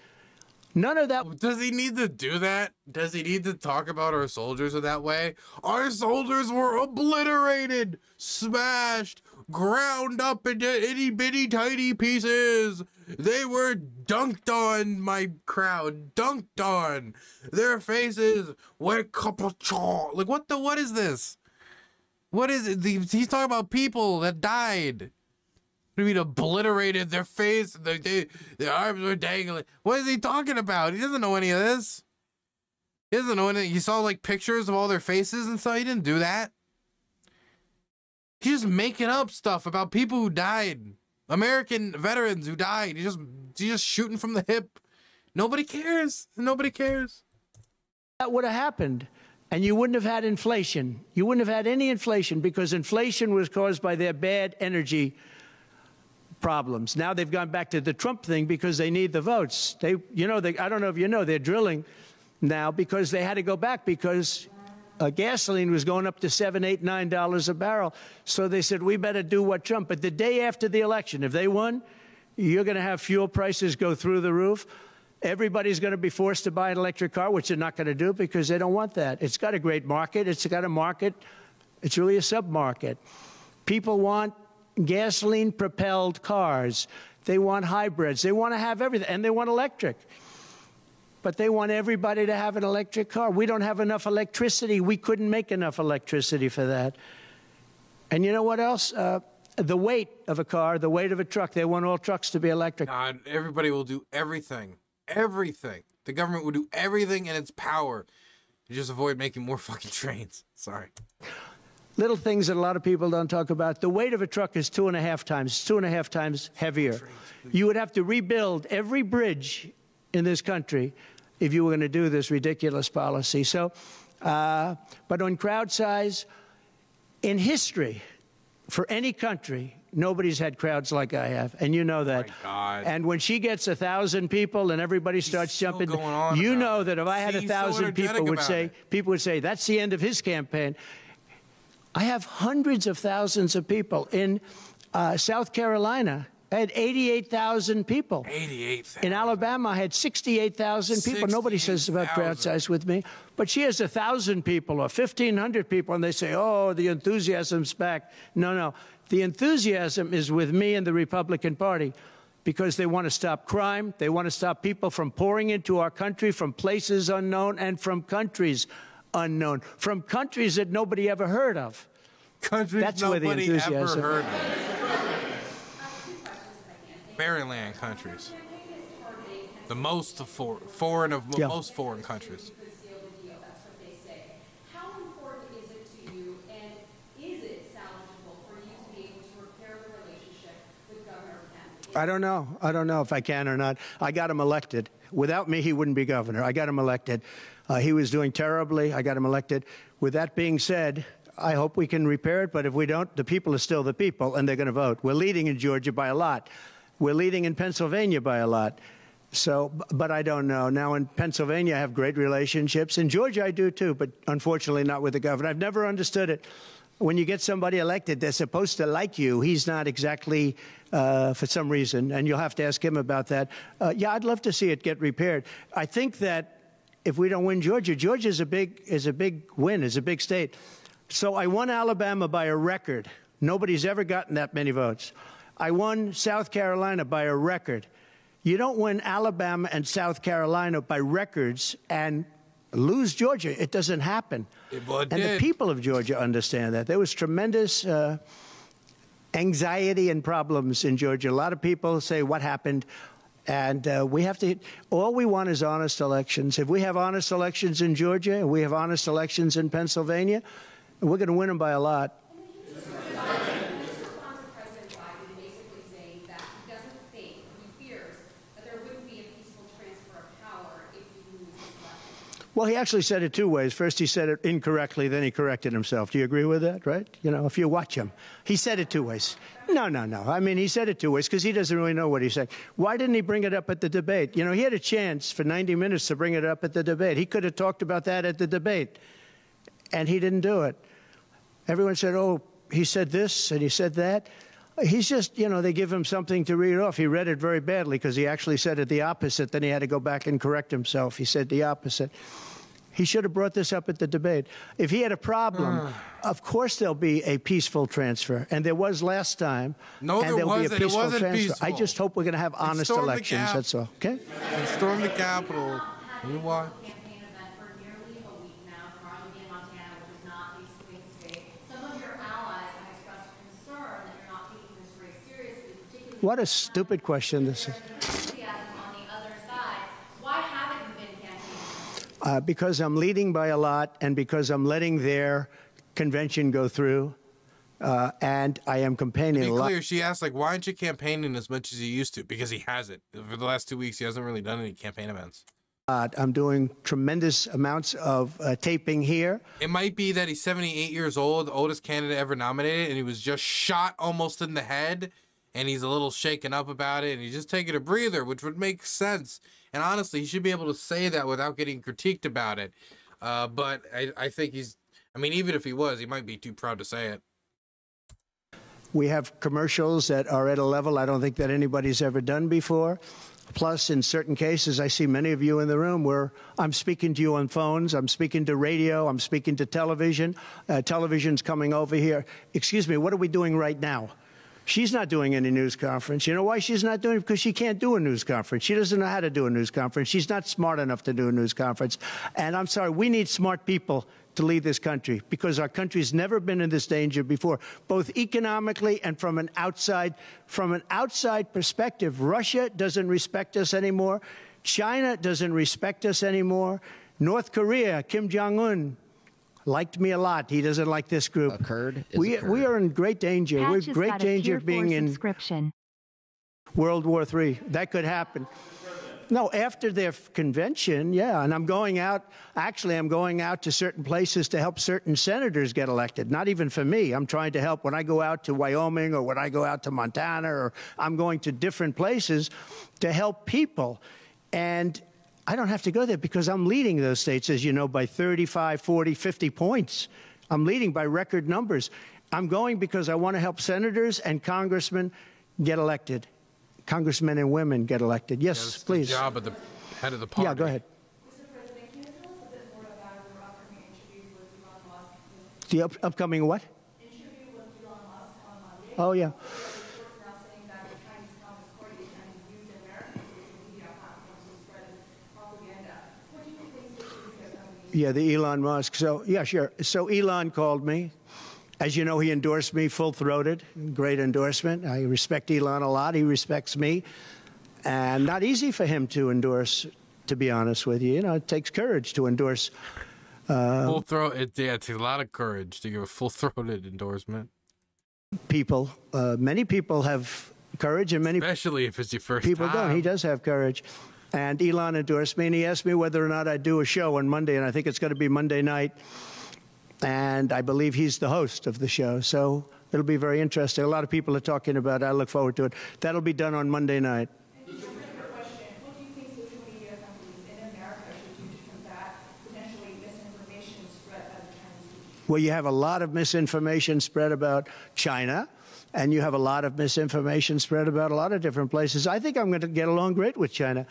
None of that. Does he need to do that? Does he need to talk about our soldiers in that way? Our soldiers were obliterated, smashed, ground up into itty bitty tiny pieces. They were dunked on, my crowd, dunked on. Their faces were couple-chaw. Like, what is this? What is it? He's talking about people that died. What do you mean obliterated? Their face, their arms were dangling. What is he talking about? He doesn't know any of this. He doesn't know anything. He saw like pictures of all their faces and stuff. He didn't do that. He's just making up stuff about people who died. American veterans who died. He's just shooting from the hip. Nobody cares. Nobody cares. That would have happened. And you wouldn't have had inflation. You wouldn't have had any inflation, because inflation was caused by their bad energy problems. Now they've gone back to the Trump thing because they need the votes. I don't know if you know, they're drilling now because they had to go back because gasoline was going up to $7, $8, $9 a barrel. So they said, we better do what Trump. But the day after the election, if they won, you're going to have fuel prices go through the roof. Everybody's going to be forced to buy an electric car, which they're not going to do because they don't want that. It's got a great market. It's got a market. It's really a sub-market. People want gasoline-propelled cars. They want hybrids. They want to have everything, and they want electric. But they want everybody to have an electric car. We don't have enough electricity. We couldn't make enough electricity for that. And you know what else? The weight of a car, the weight of a truck. They want all trucks to be electric. God, everybody will do everything. Everything. The government will do everything in its power to just avoid making more fucking trains. Sorry. Little things that a lot of people don't talk about. The weight of a truck is 2.5 times heavier. You would have to rebuild every bridge in this country if you were going to do this ridiculous policy. So, but on crowd size, in history, for any country, nobody's had crowds like I have, and you know that. Oh my God. And when she gets 1,000 people and everybody starts jumping, you know that if I had 1,000 people would say, that's the end of his campaign. I have hundreds of thousands of people. In South Carolina, I had 88,000 people. 88,000. In Alabama, I had 68,000 people. Nobody says about crowd size with me. But she has 1,000 people or 1,500 people, and they say, oh, the enthusiasm's back. No, no. The enthusiasm is with me and the Republican Party because they want to stop crime. They want to stop people from pouring into our country from places unknown and from countries unknown, from countries that nobody ever heard of. Countries That's where the enthusiasm ever heard of. Fairyland countries. The most most foreign countries. That's what they say. How important is it to you, and is it salvageable for you to be able to repair the relationship with Governor Kemp? I don't know. I don't know if I can or not. I got him elected. Without me, he wouldn't be governor. I got him elected. He was doing terribly. I got him elected. With that being said, I hope we can repair it, but if we don't, the people are still the people, and they're going to vote. We're leading in Georgia by a lot. We're leading in Pennsylvania by a lot. So, but I don't know. Now, in Pennsylvania, I have great relationships. In Georgia, I do too, but unfortunately not with the governor. I've never understood it. When you get somebody elected, they're supposed to like you. He's not exactly, for some reason, and you'll have to ask him about that. Yeah, I'd love to see it get repaired. I think that if we don't win Georgia, Georgia is a big win, is a big state. So I won Alabama by a record Nobody's ever gotten that many votes. I won South Carolina by a record. You don't win Alabama and South Carolina by records and lose Georgia. It doesn't happen. And the people of Georgia understand that. There was tremendous anxiety and problems in Georgia. A lot of people say, what happened? And we have to, all we want is honest elections. If we have honest elections in Georgia, and we have honest elections in Pennsylvania, we're going to win them by a lot. Well, he actually said it two ways. First, he said it incorrectly, then he corrected himself. Do you agree with that, right? You know, if you watch him, he said it two ways. No. I mean, he said it two ways because he doesn't really know what he's saying. Why didn't he bring it up at the debate? You know, he had a chance for 90 minutes to bring it up at the debate. He could have talked about that at the debate, and he didn't do it. Everyone said, oh, he said this and he said that. He's just, you know, they give him something to read off. He read it very badly because he actually said it the opposite. Then he had to go back and correct himself. He said the opposite. He should have brought this up at the debate. If he had a problem, of course there'll be a peaceful transfer. And there was last time. No, and there wasn't. Be a peaceful transfer. Peaceful. I just hope we're going to have honest elections. That's all. Okay? And storm the Capitol. You want? What a stupid question this is. Because I'm leading by a lot and because I'm letting their convention go through, and I am campaigning a lot. To be clear, she asked, like, why aren't you campaigning as much as you used to? Because he hasn't. For the last 2 weeks, he hasn't really done any campaign events. I'm doing tremendous amounts of taping here. It might be that he's 78 years old, the oldest candidate ever nominated, and he was just shot almost in the head, and he's a little shaken up about it, and he's just taking a breather, which would make sense. And honestly, he should be able to say that without getting critiqued about it. But I think he's, I mean, even if he was, he might be too proud to say it. We have commercials that are at a level I don't think that anybody's ever done before. Plus, in certain cases, I see many of you in the room where I'm speaking to you on phones, I'm speaking to radio, I'm speaking to television. Television's coming over here. Excuse me, what are we doing right now? She's not doing any news conference. You know why she's not doing it? Because she can't do a news conference. She doesn't know how to do a news conference. She's not smart enough to do a news conference. And I'm sorry, we need smart people to lead this country because our country's never been in this danger before, both economically and from an outside perspective. Russia doesn't respect us anymore. China doesn't respect us anymore. North Korea, Kim Jong-un, liked me a lot. He doesn't like this group. We are in great danger. We're in great danger of being in World War III. That could happen. No, after their convention, yeah. And I'm going out, actually, I'm going out to certain places to help certain senators get elected. Not even for me. I'm trying to help when I go out to Wyoming or when I go out to Montana, or I'm going to different places to help people. And I don't have to go there because I'm leading those states, as you know, by 35, 40, 50 points. I'm leading by record numbers. I'm going because I want to help senators and congressmen get elected. Congressmen and women get elected. Yes, that's please. The job of the head of the party. Yeah, go ahead. Mr. President, can you tell us a bit more about your upcoming interview with Elon Musk? The upcoming what? Interview with Elon Musk on Monday. Oh, yeah. Yeah, the Elon Musk. So, yeah, sure. So Elon called me. As you know, he endorsed me full-throated. Great endorsement. I respect Elon a lot. He respects me. And not easy for him to endorse, to be honest with you. You know, it takes courage to endorse. It takes a lot of courage to give a full-throated endorsement. People. Many people have courage, and many especially if it's your first people time. Don't. He does have courage. And Elon endorsed me, and he asked me whether or not I'd do a show on Monday, and I think it's going to be Monday night. And I believe he's the host of the show, so it'll be very interesting. A lot of people are talking about it. I look forward to it. That'll be done on Monday night. And just a quick question. What do you think social media companies in America should do to combat potentially misinformation spread by the Chinese people? Well, you have a lot of misinformation spread about China. And you have a lot of misinformation spread about a lot of different places. I think I'm going to get along great with China.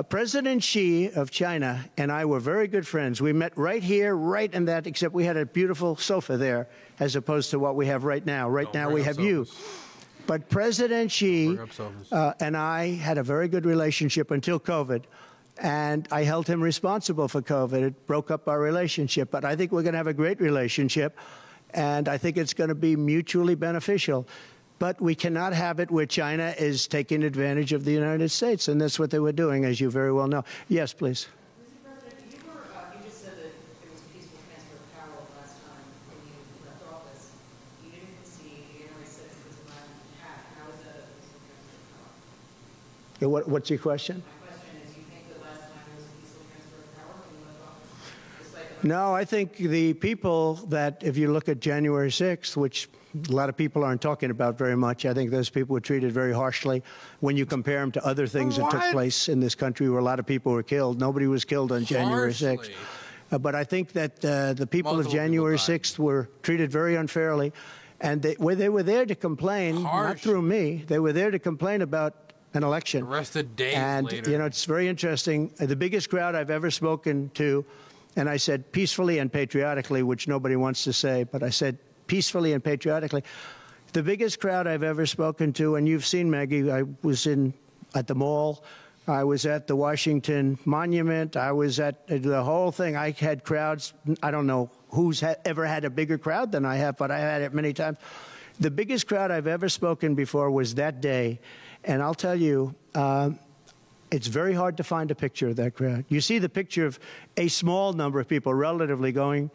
President Xi of China and I were very good friends. We met right here, right in that, except we had a beautiful sofa there, as opposed to what we have right now. Right now we have you. But President Xi and I had a very good relationship until COVID. And I held him responsible for COVID. It broke up our relationship. But I think we're going to have a great relationship. And I think it's going to be mutually beneficial. But we cannot have it where China is taking advantage of the United States. And that's what they were doing, as you very well know. Yes, please. Mr. President, you just said that it was a peaceful transfer of power last time when you left office. You didn't concede January 6th was a violent attack. How is that a peaceful transfer of power? What's your question? My question is, you think that last time there was a peaceful transfer of power when you left office? No, I think the people that, if you look at January 6th, which a lot of people aren't talking about very much, I think those people were treated very harshly when you compare them to other things that took place in this country where a lot of people were killed. Nobody was killed on January 6th. But I think that the people of January 6th were treated very unfairly. And they were there to complain, not through me. They were there to complain about an election. Arrested days and, later. you know, it's very interesting. The biggest crowd I've ever spoken to, and I said peacefully and patriotically, which nobody wants to say, but I said peacefully and patriotically. The biggest crowd I've ever spoken to, and you've seen, Maggie, I was at the mall, I was at the Washington Monument, I was at the whole thing. I had crowds, I don't know who's ever had a bigger crowd than I have, but I had it many times. The biggest crowd I've ever spoken before was that day, and I'll tell you, it's very hard to find a picture of that crowd. You see the picture of a small number of people relatively going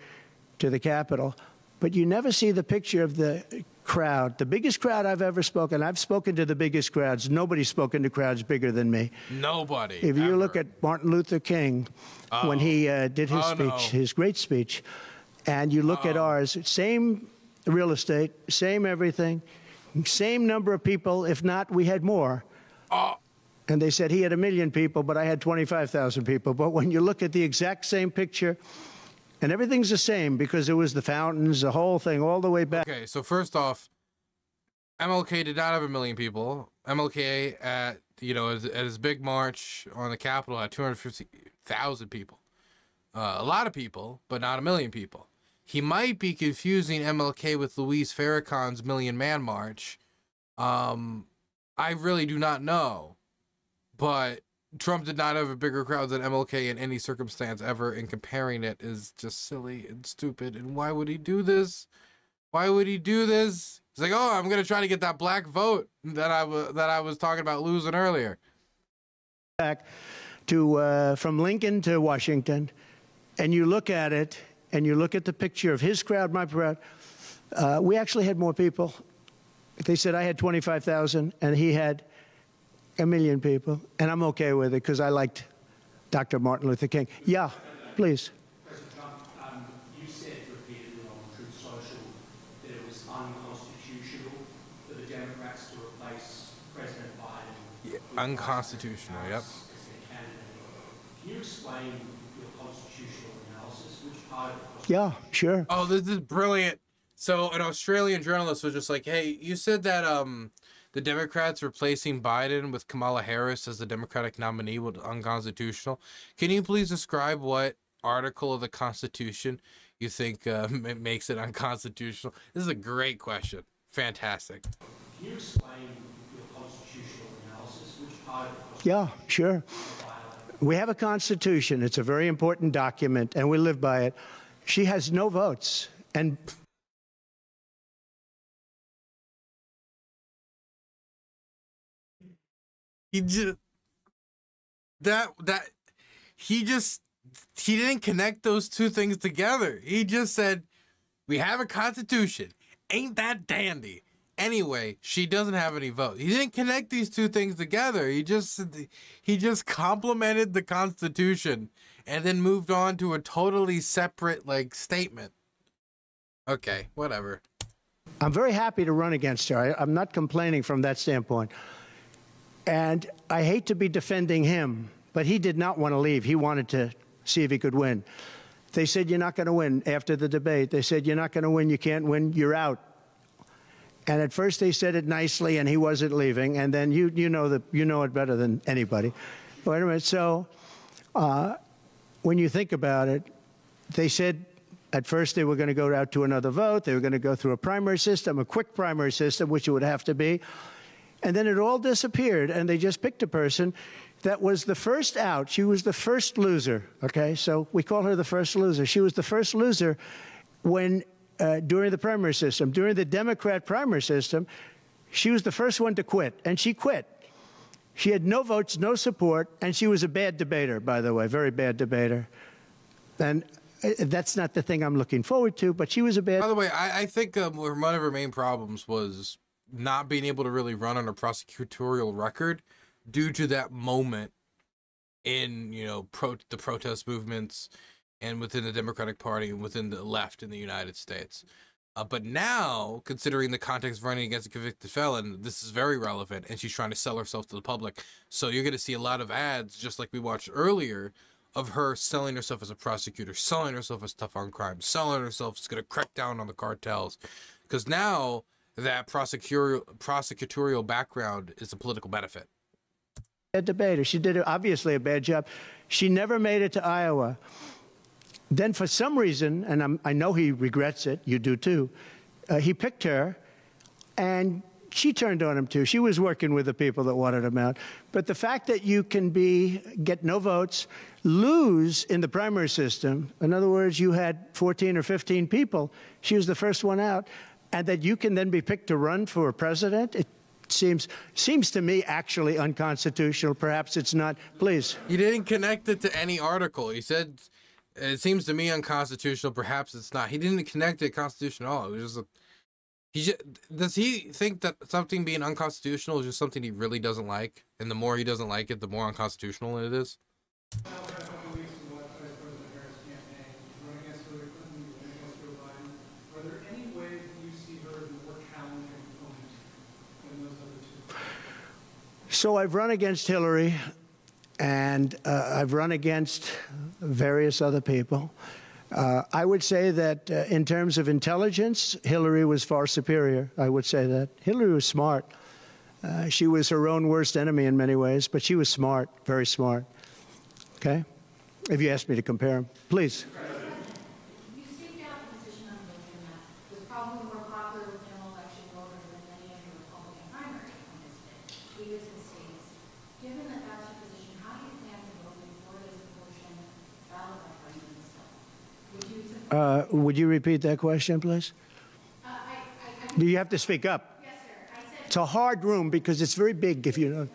to the Capitol, but you never see the picture of the crowd. The biggest crowd I've ever spoken, I've spoken to the biggest crowds. Nobody's spoken to crowds bigger than me. Nobody. If you look at Martin Luther King, when he did his speech, his great speech, and you look at ours, same real estate, same everything, same number of people. If not, we had more. And they said he had 1 million people, but I had 25,000 people. But when you look at the exact same picture, and everything's the same because it was the fountains, the whole thing, all the way back. Okay, so first off, MLK did not have 1 million people. MLK at his big march on the Capitol had 250,000 people. A lot of people, but not 1 million people. He might be confusing MLK with Louise Farrakhan's Million Man March. I really do not know, but Trump did not have a bigger crowd than MLK in any circumstance ever, and comparing it is just silly and stupid. And why would he do this? Why would he do this? He's like, oh, I'm gonna try to get that black vote that I was talking about losing earlier. Back to from Lincoln to Washington, and you look at it, and you look at the picture of his crowd, my crowd. We actually had more people. They said I had 25,000, and he had 1 million people, and I'm okay with it because I liked Dr. Martin Luther King. Yeah, please. President Trump, you said repeatedly on Truth Social that it was unconstitutional for the Democrats to replace President Biden. Yeah, unconstitutional, yep. As their candidate. Can you explain your constitutional analysis? Which part of the Yeah, sure. Oh, this is brilliant. So an Australian journalist was just like, hey, you said that the Democrats replacing Biden with Kamala Harris as the Democratic nominee was unconstitutional. Can you please describe what article of the Constitution you think makes it unconstitutional? This is a great question. Fantastic. Can you explain your constitutional analysis? Which part of Yeah, sure. We have a Constitution. It's a very important document, and we live by it. She has no votes. And he didn't connect those two things together. He just said, we have a Constitution. Ain't that dandy? Anyway, she doesn't have any votes. He didn't connect these two things together. He just complimented the Constitution and then moved on to a totally separate statement. Okay, whatever. I'm very happy to run against her. I'm not complaining from that standpoint. And I hate to be defending him, but he did not want to leave. He wanted to see if he could win. They said, you're not going to win. After the debate, they said, you're not going to win. You can't win. You're out. And at first they said it nicely, and he wasn't leaving. And then you know it better than anybody. Wait a minute. So when you think about it, they said at first they were going to go out to another vote. They were going to go through a primary system, a quick primary system, which it would have to be. And then it all disappeared, and they just picked a person that was the first out. She was the first loser, okay? So we call her the first loser. She was the first loser when during the primary system. During the Democrat primary system, she was the first one to quit, and she quit. She had no votes, no support, and she was a bad debater, by the way, very bad debater. And that's not the thing I'm looking forward to, but she was a bad... By the way, I think one of her main problems was not being able to really run on a prosecutorial record due to that moment in, you know, the protest movements and within the Democratic Party and within the left in the United States. But now, considering the context of running against a convicted felon, this is very relevant, and she's trying to sell herself to the public. So you're going to see a lot of ads, just like we watched earlier, of her selling herself as a prosecutor, selling herself as tough on crime, selling herself as going to crack down on the cartels. Because now that prosecutorial background is a political benefit. Bad debater. She did obviously a bad job. She never made it to Iowa. Then for some reason, and I know he regrets it, you do too, he picked her, and she turned on him too. She was working with the people that wanted him out. But the fact that you can get no votes, lose in the primary system, in other words, you had 14 or 15 people, she was the first one out, and that you can then be picked to run for president, it seems to me actually unconstitutional. Perhaps it's not. Please. He didn't connect it to any article. He said, it seems to me unconstitutional. Perhaps it's not. He didn't connect it to Constitution at all. It was just does he think that something being unconstitutional is just something he really doesn't like? And the more he doesn't like it, the more unconstitutional it is? So I've run against Hillary, and I've run against various other people. I would say that in terms of intelligence, Hillary was far superior. I would say that. Hillary was smart. She was her own worst enemy in many ways, but she was smart, very smart. Okay? If you ask me to compare them. Please. You staked out the position on the motion that was probably more popular with general election voters than many in the Republican primary candidates in the states. Given that that's your position, how do you plan to vote in Florida's abortion ballot referendum stuff? Would you repeat that question, please? You have to speak up. Yes, sir. I said, It's a hard room because it's very big, if you know.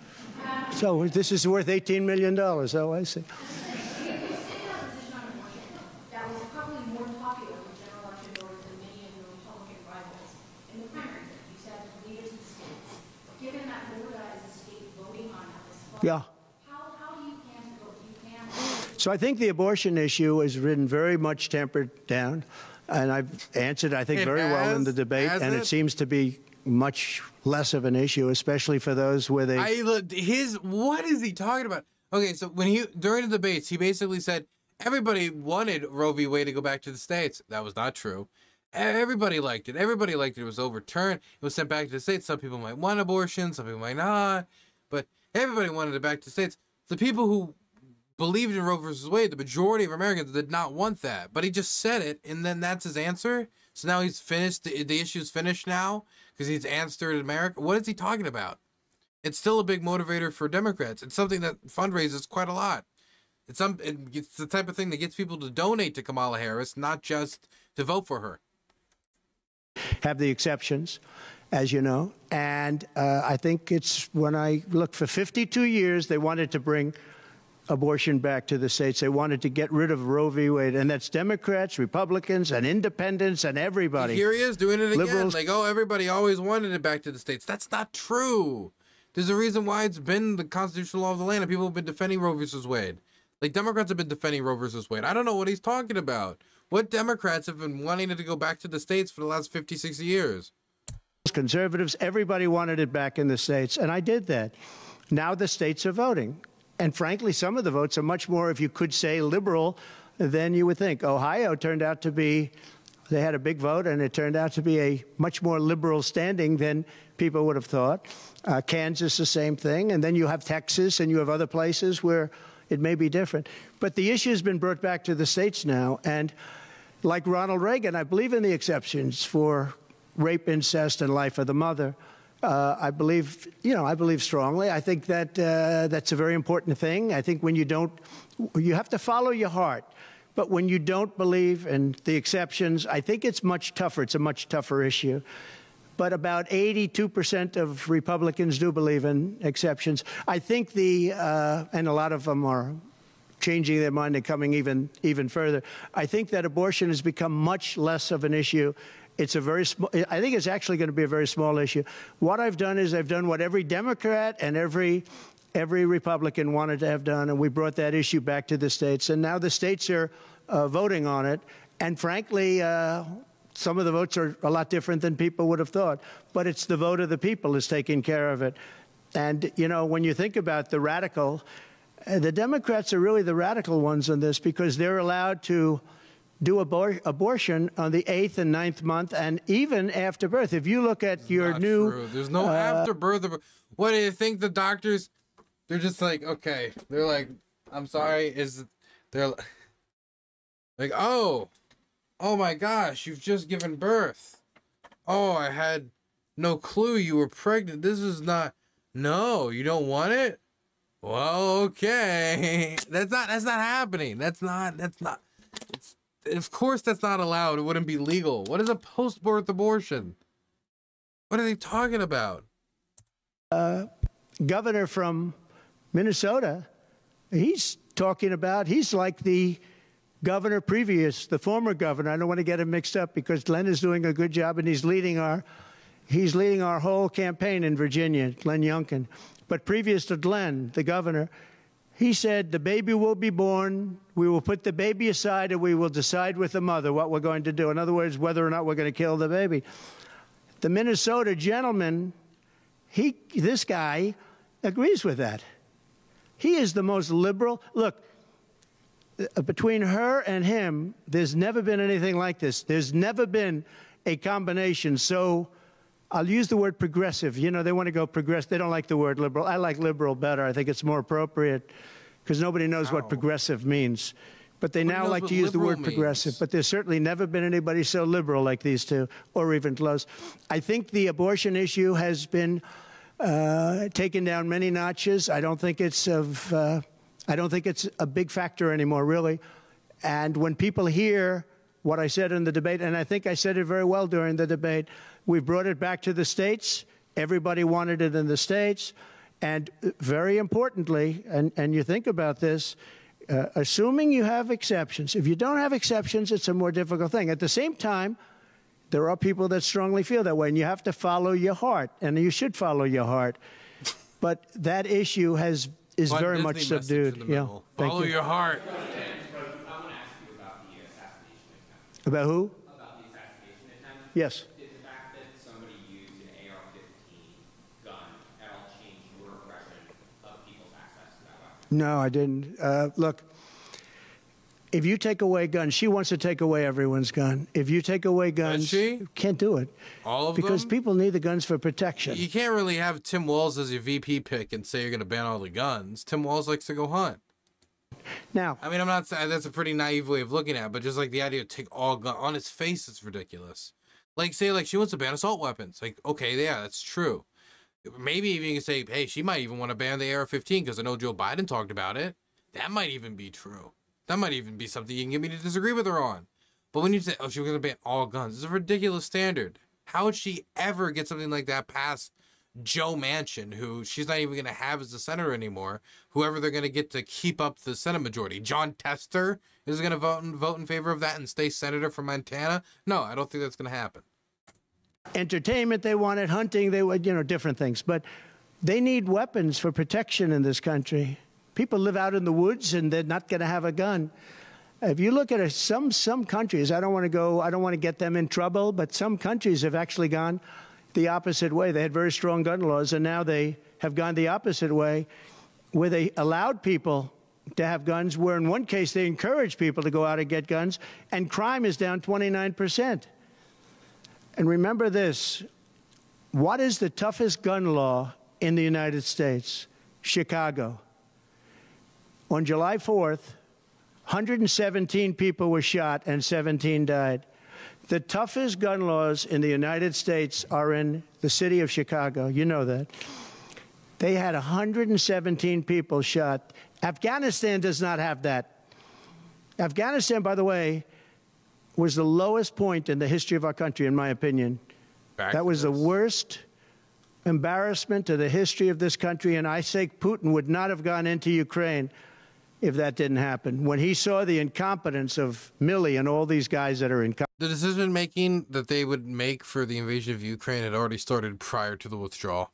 So this is worth $18 million. Oh, I see. that was probably more popular with general election voters than many of your Republican rivals in the primary. You said leaders in states. Given that Florida is a state voting on this fall, Yeah. how do you plan to vote? Do you plan So I think the abortion issue has been very much tempered down, and I've answered, I think, very well in the debate, and it seems to be much less of an issue, especially for those where they... What is he talking about? Okay, so during the debates, he basically said everybody wanted Roe v. Wade to go back to the states. That was not true. Everybody liked it. Everybody liked it. It was overturned. It was sent back to the states. Some people might want abortion. Some people might not. But everybody wanted it back to the states. The people who believed in Roe versus Wade, the majority of Americans did not want that. But he just said it, and then that's his answer? So now he's finished. The issue's finished now because he's answered America. What is he talking about? It's still a big motivator for Democrats. It's something that fundraises quite a lot. It's the type of thing that gets people to donate to Kamala Harris, not just to vote for her. Have the exceptions, as you know. And I think it's when I look for 52 years, they wanted to bring abortion back to the states. They wanted to get rid of Roe v. Wade. And that's Democrats, Republicans, and independents, and everybody. Here he is doing it again. Liberals. Like, oh, everybody always wanted it back to the states. That's not true. There's a reason why it's been the constitutional law of the land, and people have been defending Roe versus Wade. Like, Democrats have been defending Roe versus Wade. I don't know what he's talking about. What Democrats have been wanting it to go back to the states for the last 50, 60 years? Conservatives, everybody wanted it back in the states, and I did that. Now the states are voting. And frankly, some of the votes are much more, if you could say, liberal than you would think. Ohio turned out to be They had a big vote, and it turned out to be a much more liberal standing than people would have thought. Kansas, the same thing. And then you have Texas, and you have other places where it may be different. But the issue has been brought back to the states now. And like Ronald Reagan, I believe in the exceptions for rape, incest, and life of the mother. I believe strongly. I think that that's a very important thing. I think when you have to follow your heart. But when you don't believe in the exceptions, I think it's much tougher. It's a much tougher issue. But about 82% of Republicans do believe in exceptions. I think and a lot of them are changing their mind and coming even further. I think that abortion has become much less of an issue. It's a very small, I think it's actually going to be a very small issue. What I've done is I've done what every Democrat and every Republican wanted to have done, and we brought that issue back to the states. And now the states are voting on it. And frankly, some of the votes are a lot different than people would have thought. But it's the vote of the people is taking care of it. And, you know, when you think about the radical, the Democrats are really the radical ones on this because they're allowed to do abortion on the 8th and 9th month and even after birth. If you look at your new... True. There's no after birth. What do you think the doctors... They're just like, okay. They're like, I'm sorry. They're like, oh my gosh, you've just given birth. Oh, I had no clue you were pregnant. This is not. No, you don't want it? Well, okay. That's not happening. That's not. Of course, that's not allowed. It wouldn't be legal. What is a post-birth abortion? What are they talking about? Governor from Minnesota, he's talking about, he's like the governor previous, the former governor. I don't want to get him mixed up because Glenn is doing a good job and he's leading our whole campaign in Virginia, Glenn Youngkin. But previous to Glenn, the governor, he said the baby will be born, we will put the baby aside, and we will decide with the mother what we're going to do. In other words, whether or not we're going to kill the baby. The Minnesota gentleman, this guy agrees with that. He is the most liberal. Look, between her and him, there's never been anything like this. There's never been a combination. So I'll use the word progressive. You know, they want to go progressive. They don't like the word liberal. I like liberal better. I think it's more appropriate because nobody knows what progressive means. But they now like to use the word progressive. But there's certainly never been anybody so liberal like these two, or even close. I think the abortion issue has been taken down many notches. I don't think it's a big factor anymore, really. And when people hear what I said in the debate, and I think I said it very well during the debate, we brought it back to the states. Everybody wanted it in the states. And very importantly, and you think about this, assuming you have exceptions. If you don't have exceptions, it's a more difficult thing. At the same time, there are people that strongly feel that way, and you have to follow your heart, and you should follow your heart. But that issue is very much subdued. Yeah. Follow your heart. I want to ask you about the assassination attempt. About who? About the assassination attempt. Yes. Did the fact that somebody used an AR-15 gun at all change your impression of people's access to that weapon? No, I didn't. Look, if you take away guns, she wants to take away everyone's gun. If you take away guns, you can't do it. All of because them? people need the guns for protection. You can't really have Tim Walz as your VP pick and say you're going to ban all the guns. Tim Walz likes to go hunt. Now, I mean, I'm not saying that's a pretty naive way of looking at it, but just like the idea of take all guns on his face, it's ridiculous. Like, say, like, she wants to ban assault weapons. Like, okay, yeah, that's true. Maybe even you can say, hey, she might even want to ban the AR-15 because I know Joe Biden talked about it. That might even be true. That might even be something you can get me to disagree with her on. But when you say, oh, she was going to ban all guns, it's a ridiculous standard. How would she ever get something like that past Joe Manchin, who she's not even going to have as the senator anymore, whoever they're going to get to keep up the Senate majority? John Tester is going to vote in favor of that and stay senator from Montana? No, I don't think that's going to happen. Entertainment, they wanted hunting, they would, different things. But they need weapons for protection in this country. People live out in the woods and they're not going to have a gun. If you look at some countries, I don't want to get them in trouble, but some countries have actually gone the opposite way. They had very strong gun laws, and now they have gone the opposite way, where they allowed people to have guns, where in one case they encourage people to go out and get guns, and crime is down 29%. And remember this, what is the toughest gun law in the United States? Chicago. On July 4th, 117 people were shot and 17 died. The toughest gun laws in the United States are in the city of Chicago. You know that. They had 117 people shot. Afghanistan does not have that. Afghanistan, by the way, was the lowest point in the history of our country, in my opinion. That was the worst embarrassment to the history of this country, and I say Putin would not have gone into Ukraine if that didn't happen. When he saw the incompetence of Milley and all these guys that are incompetent. The decision-making that they would make for the invasion of Ukraine had already started prior to the withdrawal.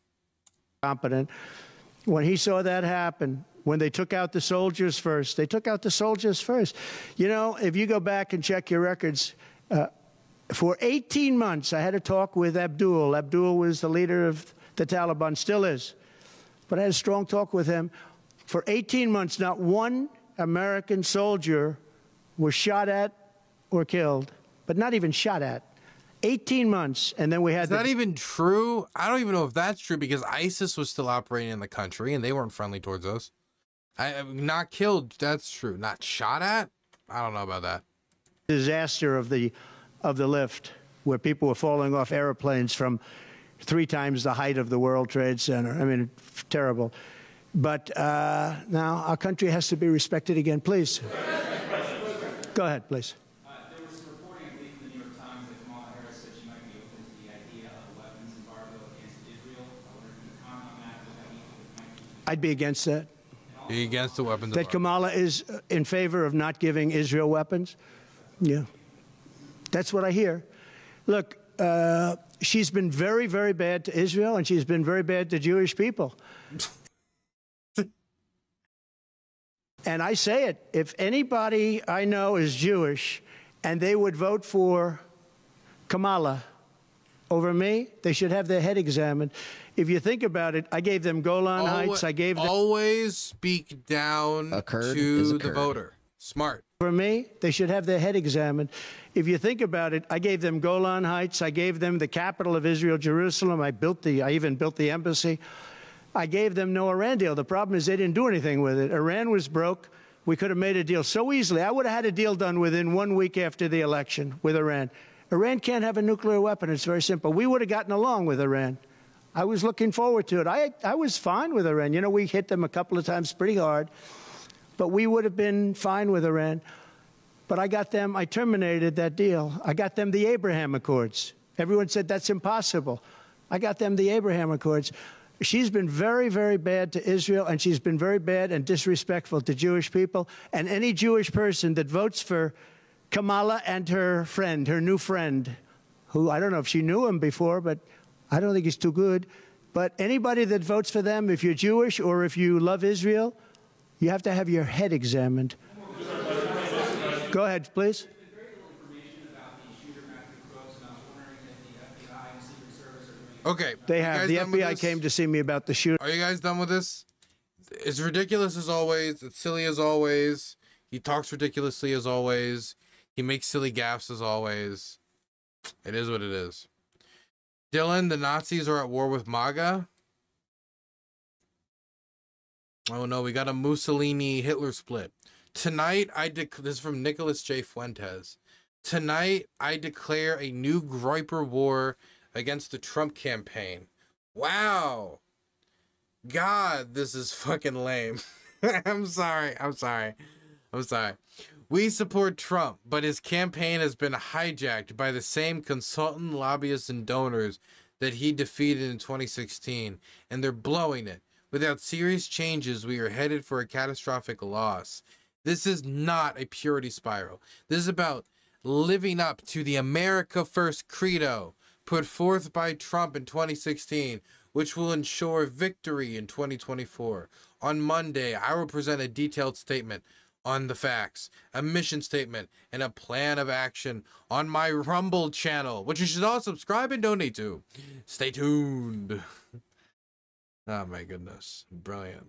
When he saw that happen, when they took out the soldiers first, they took out the soldiers first. You know, if you go back and check your records, for 18 months, I had a talk with Abdul. Abdul was the leader of the Taliban, still is. But I had a strong talk with him. For 18 months, not one American soldier was shot at or killed, but not even shot at. 18 months, and then we had... Is that even true? I don't even know if that's true, because ISIS was still operating in the country, and they weren't friendly towards us. Not killed, that's true. Not shot at? I don't know about that. Disaster of the lift, where people were falling off airplanes from 3 times the height of the World Trade Center. I mean, terrible. But now our country has to be respected again. Please. Go ahead, please. There was some reporting, I believe, in the New York Times that Kamala Harris said she might be open to the idea of a weapons embargo against Israel. I wonder if you could comment on that. What that means. I'd be against that. Be against the weapons embargo. That Kamala is in favor of not giving Israel weapons? Yeah. That's what I hear. Look, she's been very, very bad to Israel, and she's been very bad to Jewish people. And I say it, if anybody I know is Jewish and they would vote for Kamala over me, they should have their head examined. If you think about it, I gave them Golan Heights. I gave them... Always speak down to the voter. Smart. For me, they should have their head examined. If you think about it, I gave them Golan Heights. I gave them the capital of Israel, Jerusalem. I even built the embassy. I gave them no Iran deal. The problem is they didn't do anything with it. Iran was broke. We could have made a deal so easily. I would have had a deal done within 1 week after the election with Iran. Iran can't have a nuclear weapon. It's very simple. We would have gotten along with Iran. I was looking forward to it. I was fine with Iran. You know, we hit them a couple of times pretty hard, but we would have been fine with Iran. But I terminated that deal. I got them the Abraham Accords. Everyone said that's impossible. I got them the Abraham Accords. She's been very, very bad to Israel, and she's been very bad and disrespectful to Jewish people. And any Jewish person that votes for Kamala and her friend, her new friend, who I don't know if she knew him before, but I don't think he's too good. But anybody that votes for them, if you're Jewish or if you love Israel, you have to have your head examined. Go ahead, please. Okay. They have. The FBI came to see me about the shooting. Are you guys done with this? It's ridiculous as always. It's silly as always. He talks ridiculously as always. He makes silly gaffes as always. It is what it is. Dylan, the Nazis are at war with MAGA. Oh no, we got a Mussolini-Hitler split. Tonight, this is from Nicholas J. Fuentes. Tonight, I declare a new Groyper war against the Trump campaign. Wow. God, this is fucking lame. I'm sorry. We support Trump, but his campaign has been hijacked by the same consultant, lobbyists, and donors that he defeated in 2016, and they're blowing it. Without serious changes, we are headed for a catastrophic loss. This is not a purity spiral. This is about living up to the America First credo put forth by Trump in 2016, which will ensure victory in 2024. On Monday, I will present a detailed statement on the facts, a mission statement, and a plan of action on my Rumble channel, which you should all subscribe and donate to. Stay tuned. Oh my goodness. Brilliant.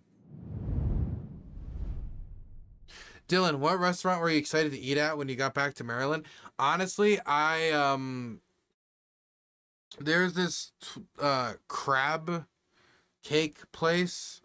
Dylan, what restaurant were you excited to eat at when you got back to Maryland? Honestly, there's this crab cake place